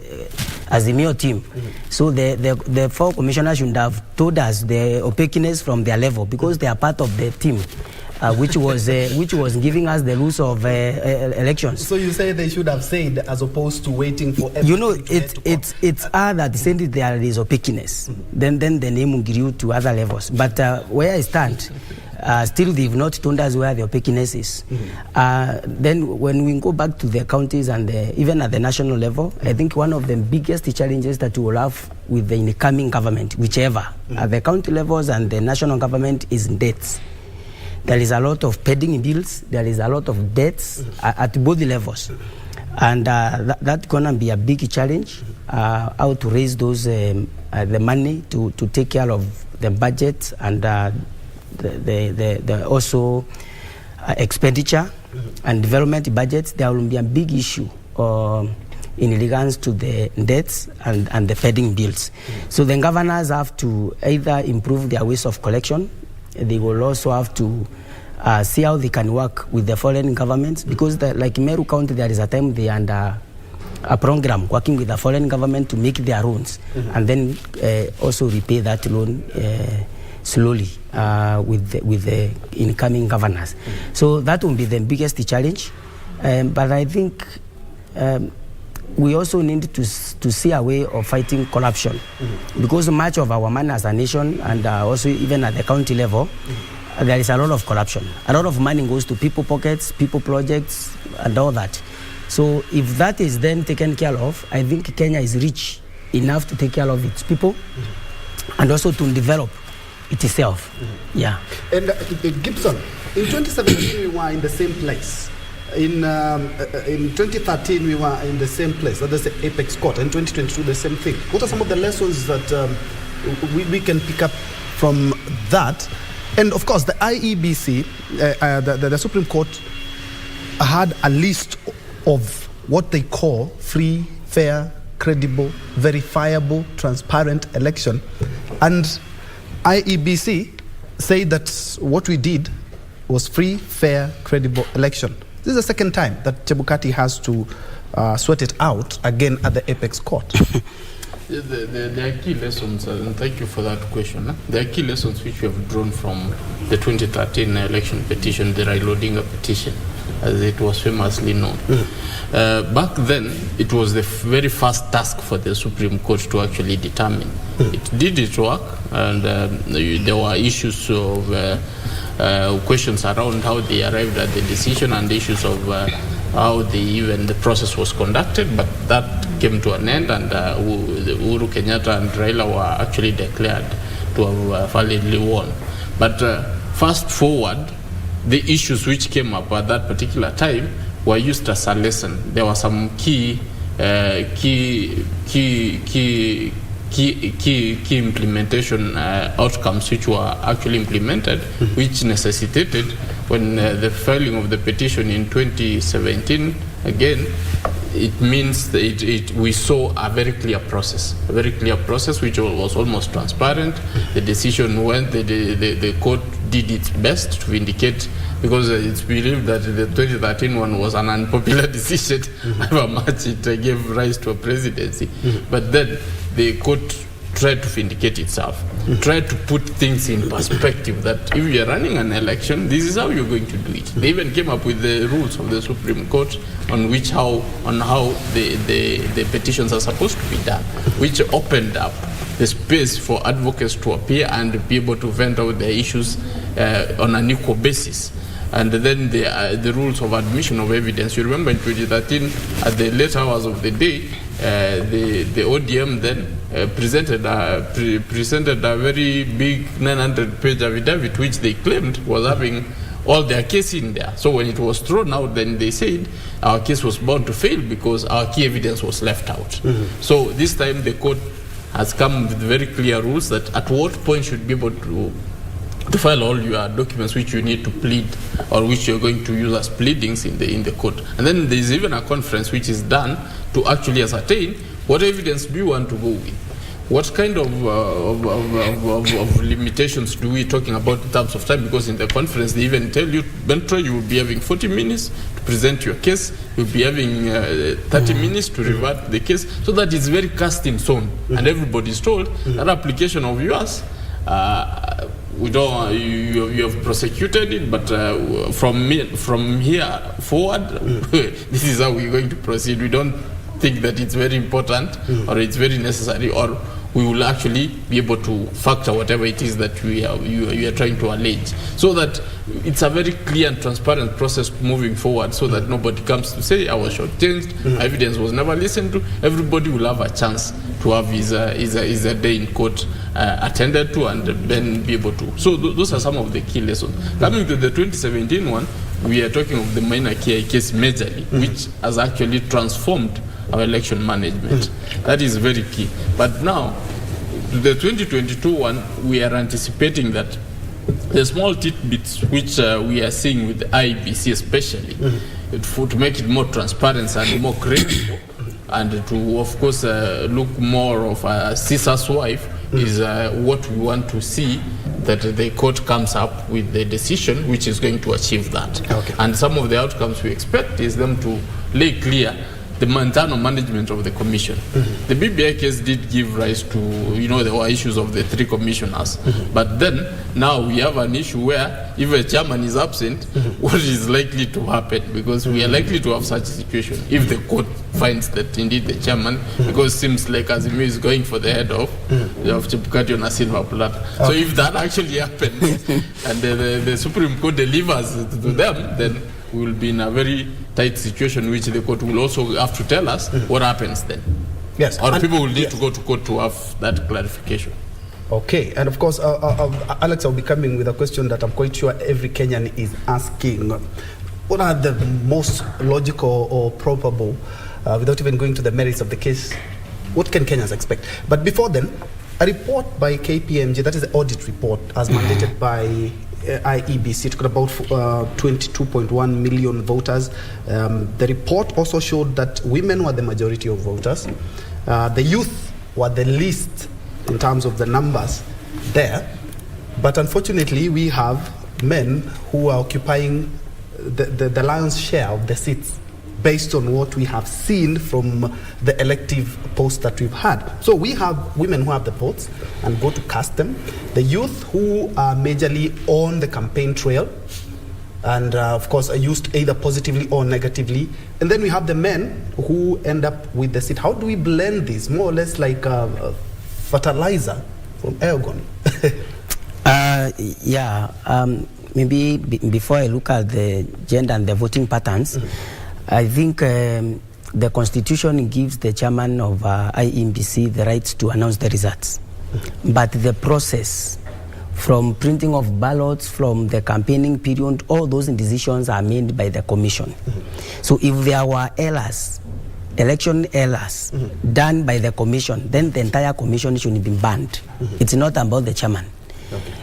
Azimio team. So the 4 commissioners should have told us the opacness from their level, because they are part of the team. Which was giving us the rules of elections. So you say they should have said, as opposed to waiting for everything. You know, it's that saying that there is opacness. Then the name grew to other levels. But where I stand, still they've not told us where the opacness is. Then when we go back to the counties and even at the national level, I think one of the biggest challenges that we will have with the incoming government, whichever, at the county levels and the national government, is debts. There is a lot of pending bills. There is a lot of debts at both levels. And that's going to be a big challenge, how to raise those the money to take care of the budget and the also expenditure and development budgets. There will be a big issue in regards to the debts and the pending bills. So the governors have to either improve their ways of collection. They will also have to see how they can work with the foreign governments, because like in Meru County, there is a time they under a program working with the foreign government to make their loans and then also repay that loan slowly with the incoming governors. So that will be the biggest challenge. But I think we also need to see a way of fighting corruption, because much of our money as a nation and also even at the county level, there is a lot of corruption. A lot of money goes to people pockets, people projects, and all that. So if that is then taken care of, I think Kenya is rich enough to take care of its people and also to develop itself. Yeah. And Gibson, in 2017 we were in the same place. In 2013 we were in the same place, that is the Apex Court. In 2022 the same thing. What are some of the lessons that we can pick up from that? And of course the IEBC, the Supreme Court had a list of what they call free, fair, credible, verifiable, transparent election. And IEBC say that what we did was free, fair, credible election. This is the second time that Chebukati has to sweat it out again at the Apex Court. There are key lessons, and thank you for that question. There are key lessons which we have drawn from the 2013 election petition, the Raila Odinga petition, as it was famously known. Back then, it was the very first task for the Supreme Court to actually determine. It did its work, and there were issues of questions around how they arrived at the decision and issues of how the process was conducted, but that came to an end, and Uhuru Kenyatta and Raila were actually declared to have validly won. But fast forward, the issues which came up at that particular time were used as a lesson. There were some key implementation outcomes which were actually implemented, which necessitated, when the filing of the petition in 2017, again, it means that we saw a very clear process which was almost transparent. The decision went, the court did its best to vindicate, because it's believed that the 2013 one was an unpopular decision, however much it gave rise to a presidency. But then the court tried to vindicate itself, tried to put things in perspective, that if you're running an election, this is how you're going to do it. They even came up with the rules of the Supreme Court on how the petitions are supposed to be done, which opened up the space for advocates to appear and be able to vent out their issues on an equal basis. And then the rules of admission of evidence. You remember in 2013, at the late hours of the day, the ODM then presented a very big 900-page affidavit, which they claimed was having all their case in there. So when it was thrown out, then they said our case was bound to fail because our key evidence was left out. So this time the court has come with very clear rules that at what point should be able to file all your documents which you need to plead or which you're going to use as pleadings in the court. And then there's even a conference which is done to actually ascertain what evidence do you want to go with. What kind of limitations do we talking about in terms of time? Because in the conference they even tell you, Bentra, you will be having 40 minutes to present your case. You'll be having 30 minutes to revert the case. So that is very cast in stone. And everybody is told that application of yours, we don't. You have prosecuted it, but from here forward, this is how we're going to proceed. We don't think that it's very important or it's very necessary, or we will actually be able to factor whatever it is that you are trying to allege, so that it's a very clear and transparent process moving forward, so that nobody comes to say I was shortchanged, evidence was never listened to. Everybody will have a chance to have his day in court attended to, and then be able to. So those are some of the key lessons. Coming to the 2017 one, we are talking of the minor KI case majorly, which has actually transformed our election management. That is very key. But now, the 2022 one, we are anticipating that the small tidbits which we are seeing with the IBC especially, to make it more transparent and more credible, and to, of course, look more of a sister's wife, is what we want to see, that the court comes up with the decision which is going to achieve that. And some of the outcomes we expect is them to lay clear the internal management of the commission. The BBI case did give rise to, there were issues of the 3 commissioners. But then, now we have an issue where if a chairman is absent, what is likely to happen? Because we are likely to have such a situation if the court finds that indeed the chairman, because it seems like Azimio is going for the head of Chebukati on a silver platter. So if that actually happens, and the Supreme Court delivers to them, then we will be in a very tight situation, which the court will also have to tell us what happens then. Yes. Or people will need to go to court to have that clarification. Okay, and of course, Alex, I'll be coming with a question that I'm quite sure every Kenyan is asking. What are the most logical or probable, without even going to the merits of the case, what can Kenyans expect? But before then, a report by KPMG, that is the audit report as mandated by IEBC, talking about 22.1 million voters. The report also showed that women were the majority of voters. The youth were the least in terms of the numbers there. But unfortunately, we have men who are occupying the lion's share of the seats, based on what we have seen from the elective posts that we've had. So we have women who have the votes and go to cast them, the youth who are majorly on the campaign trail, and of course are used either positively or negatively, and then we have the men who end up with the seat. How do we blend this? More or less like fertilizer from Ergon. Maybe before I look at the gender and the voting patterns, I think the Constitution gives the chairman of IEBC the right to announce the results. But the process, from printing of ballots, from the campaigning period, all those decisions are made by the commission. So if there were errors, election errors, done by the commission, then the entire commission should be banned. It's not about the chairman.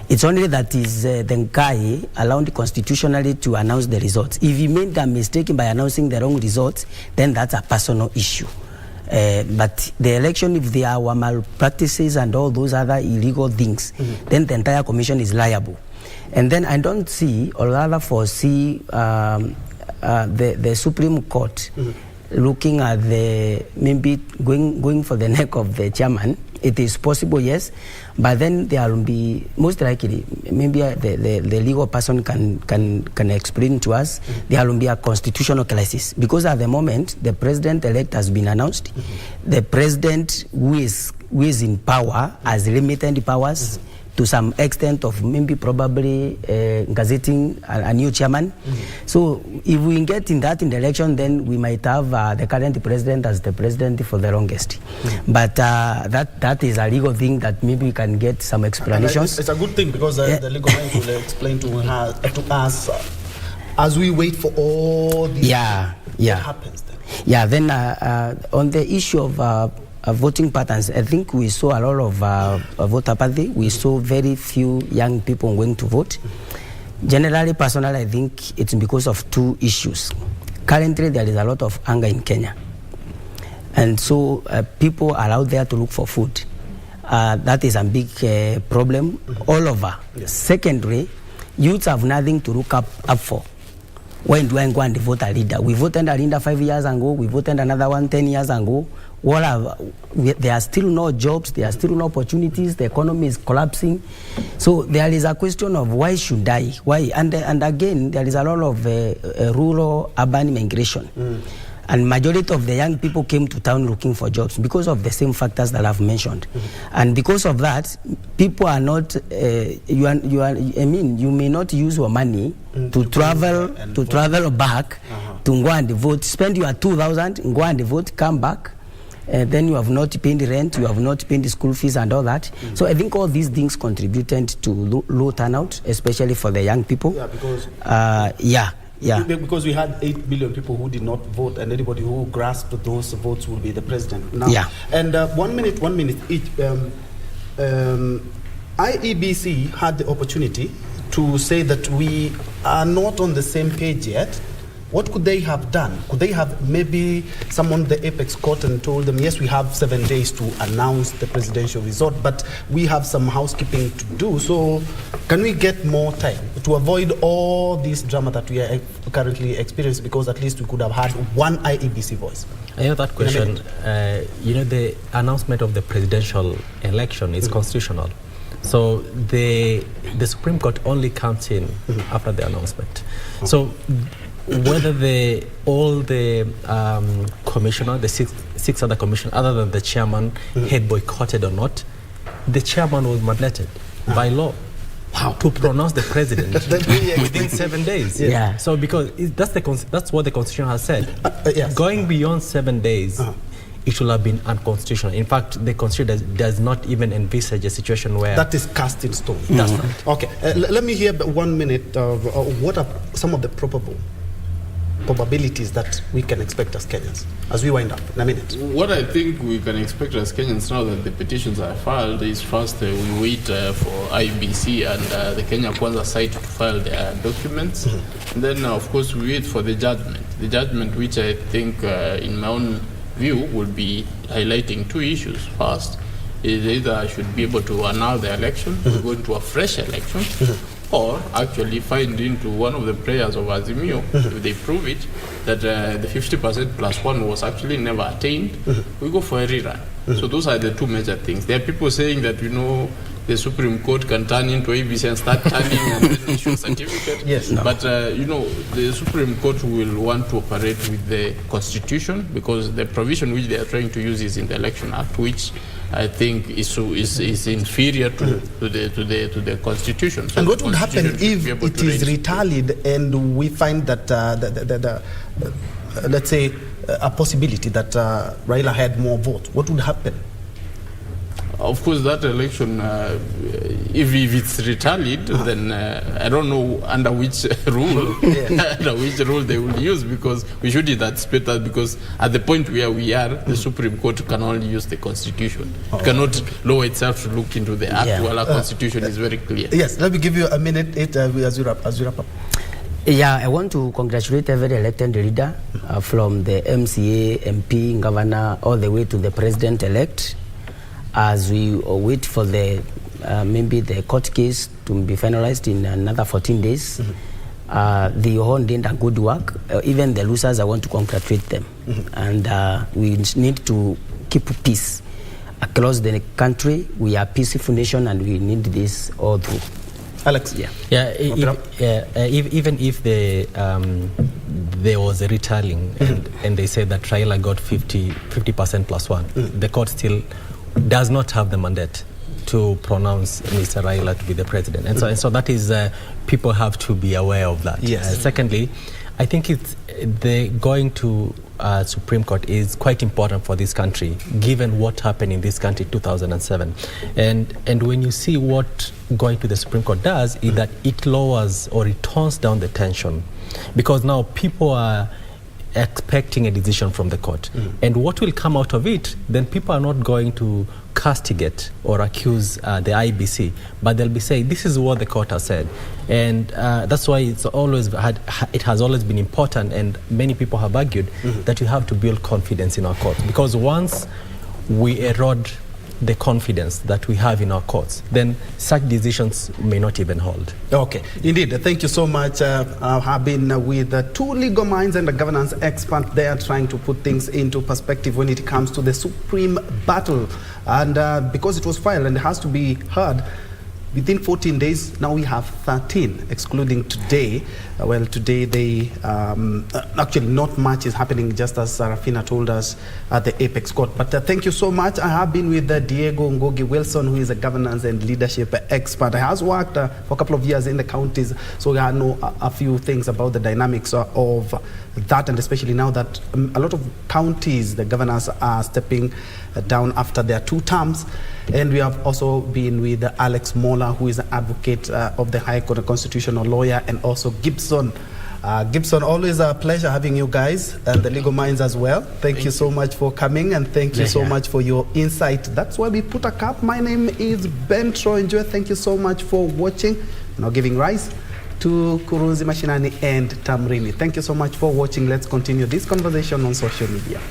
It's only that is the guy allowed constitutionally to announce the results. If he made a mistake by announcing the wrong results, then that's a personal issue. But the election, if there were malpractices and all those other illegal things, then the entire commission is liable. And then I don't see, or rather foresee, the Supreme Court looking at maybe going for the neck of the chairman. It is possible, yes, but then there will be, most likely, maybe the legal person can explain to us, there will be a constitutional crisis. Because at the moment, the president-elect has been announced. The president who is in power has limited powers. to some extent of maybe probably gazetting a new chairman. So if we get in that in the election, then we might have the current president as the president for the longest. But that is a legal thing that maybe we can get some explanations. It's a good thing because the legal mind will explain to us as we wait for all these. What happens then? Yeah, then on the issue of voting patterns, I think we saw a lot of vote apathy. We saw very few young people going to vote. Generally, personally, I think it's because of two issues. Currently, there is a lot of hunger in Kenya. And so people are out there to look for food. That is a big problem all over. Secondly, youths have nothing to look up for. When do I go and vote a leader? We voted a leader 5 years ago. We voted another one 10 years ago. There are still no jobs. There are still no opportunities. The economy is collapsing. So there is a question of why should I? Why? And again, there is a lot of rural-urban migration. And majority of the young people came to town looking for jobs because of the same factors that I've mentioned. And because of that, people are not, you may not use your money to travel back to go and vote. Spend your 2,000, go and vote, come back. Then you have not paid rent, you have not paid the school fees and all that. So I think all these things contributed to low turnout, especially for the young people. Yeah, because because we had 8 million people who did not vote, and anybody who grasped those votes will be the president. Now, and 1 minute each. IEBC had the opportunity to say that we are not on the same page yet. What could they have done? Could they have maybe summoned the apex court and told them, yes, we have 7 days to announce the presidential result, but we have some housekeeping to do. So can we get more time to avoid all this drama that we are currently experiencing? Because at least we could have had one IEBC voice. I have that question. The announcement of the presidential election is constitutional. So the Supreme Court only comes in after the announcement. So whether all the commissioner, the six other commissioners, other than the chairman, had boycotted or not, the chairman was mandated by law to pronounce the president within 7 days. So because that's what the Constitution has said. Going beyond 7 days, it should have been unconstitutional. In fact, the Constitution does not even envisage a situation where... That is cast in stone. That's right. Okay, let me hear 1 minute of what are some of the probabilities that we can expect as Kenyans as we wind up in a minute. What I think we can expect as Kenyans now that the petitions are filed is first we wait for IBC and the Kenya Kwanza site to file their documents. And then of course we wait for the judgment. The judgment which I think in my own view will be highlighting two issues. First is either I should be able to annul the election, go into a fresh election, or actually find into one of the prayers of Azimio, if they prove it, that the 50% plus one was actually never attained, we go for a rerun. So those are the two major things. There are people saying that, the Supreme Court can turn into ABC and start turning and then issue a certificate. But, the Supreme Court will want to operate with the Constitution because the provision which they are trying to use is in the Election Act, which I think is inferior to the Constitution. So and what would happen if it is retallied and we find that, let's say, a possibility that Raila had more votes? What would happen? Of course, that election, if it's retallied, then I don't know under which rule they will use, because we should anticipate that, because at the point where we are, the Supreme Court can only use the Constitution. It cannot lower itself to look into the Act, while our Constitution is very clear. Yes, let me give you a minute as you wrap up. Yeah, I want to congratulate every elected leader from the MCA, MP, governor, all the way to the president-elect. As we wait for the maybe the court case to be finalized in another 14 days, they all did a good work. Even the losers, I want to congratulate them. And we need to keep peace across the country. We are a peaceful nation, and we need this all through. Alex, even if there was a retelling and they said that Raila got 50% plus one, the court still does not have the mandate to pronounce Mr. Raila to be the president. And so that is, people have to be aware of that. Yes. Secondly, I think going to Supreme Court is quite important for this country, given what happened in this country in 2007. And when you see what going to the Supreme Court does, is that it lowers or it tones down the tension, because now people are expecting a decision from the court. And what will come out of it, then people are not going to castigate or accuse the IBC, but they'll be saying, this is what the court has said. And that's why it has always been important, and many people have argued that we have to build confidence in our courts, because once we erode the confidence that we have in our courts, then such decisions may not even hold. Okay, indeed. Thank you so much. I have been with two legal minds and a governance expert there, trying to put things into perspective when it comes to the Supreme battle. And because it was filed and it has to be heard within 14 days, now we have 13, excluding today. Well, today they actually not much is happening, just as Sarafina told us at the Apex Court. But thank you so much. I have been with Diego Ngogi Wilson, who is a governance and leadership expert. He has worked for a couple of years in the counties, so I know a few things about the dynamics of that, and especially now that a lot of counties, the governors are stepping down after their 2 terms. And we have also been with Alex Mola, who is an advocate of the High Court, a constitutional lawyer, and also Gibson. Gibson, always a pleasure having you guys, and the legal minds as well. Thank you so much for coming, and thank you so much for your insight. That's why we put a cap. My name is Ben Troy Njue. Thank you so much for watching, now giving rise to Kurunzi Mashinani and Tamrini. Thank you so much for watching. Let's continue this conversation on social media.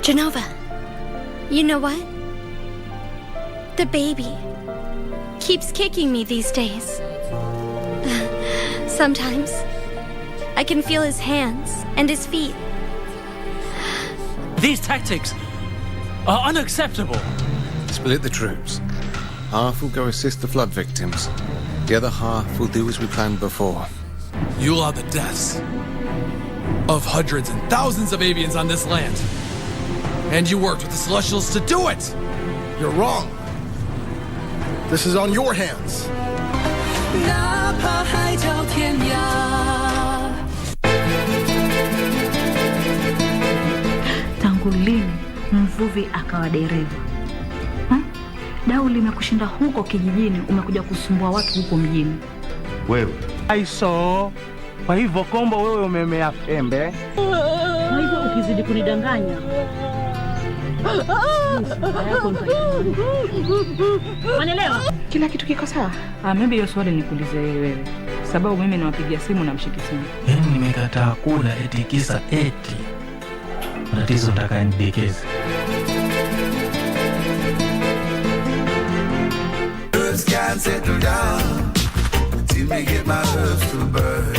Genova, you know what? The baby keeps kicking me these days. Sometimes I can feel his hands and his feet. These tactics are unacceptable. Split the troops. Half will go assist the flood victims. The other half will do as we planned before. You allow the deaths of hundreds and thousands of avians on this land. And you worked with the Celestials to do it! You're wrong. This is on your hands. Tangu lini mvuvi akawa dereva? Dau limekushinda huko kijijini, umekuja kusumbua watu huko mjini. Wewe aiso, kwa hivyo kombo wewe umemea pembe. Kwa hivyo ukizidi kunidanganya Wanelewa? Kila kitu kiko sawa? Maybe hiyo swali nikuulize wewe. Sababu mimi nawapigia simu na mshiki simu. Yaani nimekataa kula eti kisa eti. Matatizo utakayendekeza. Birds can't settle down till me get my earth to burn.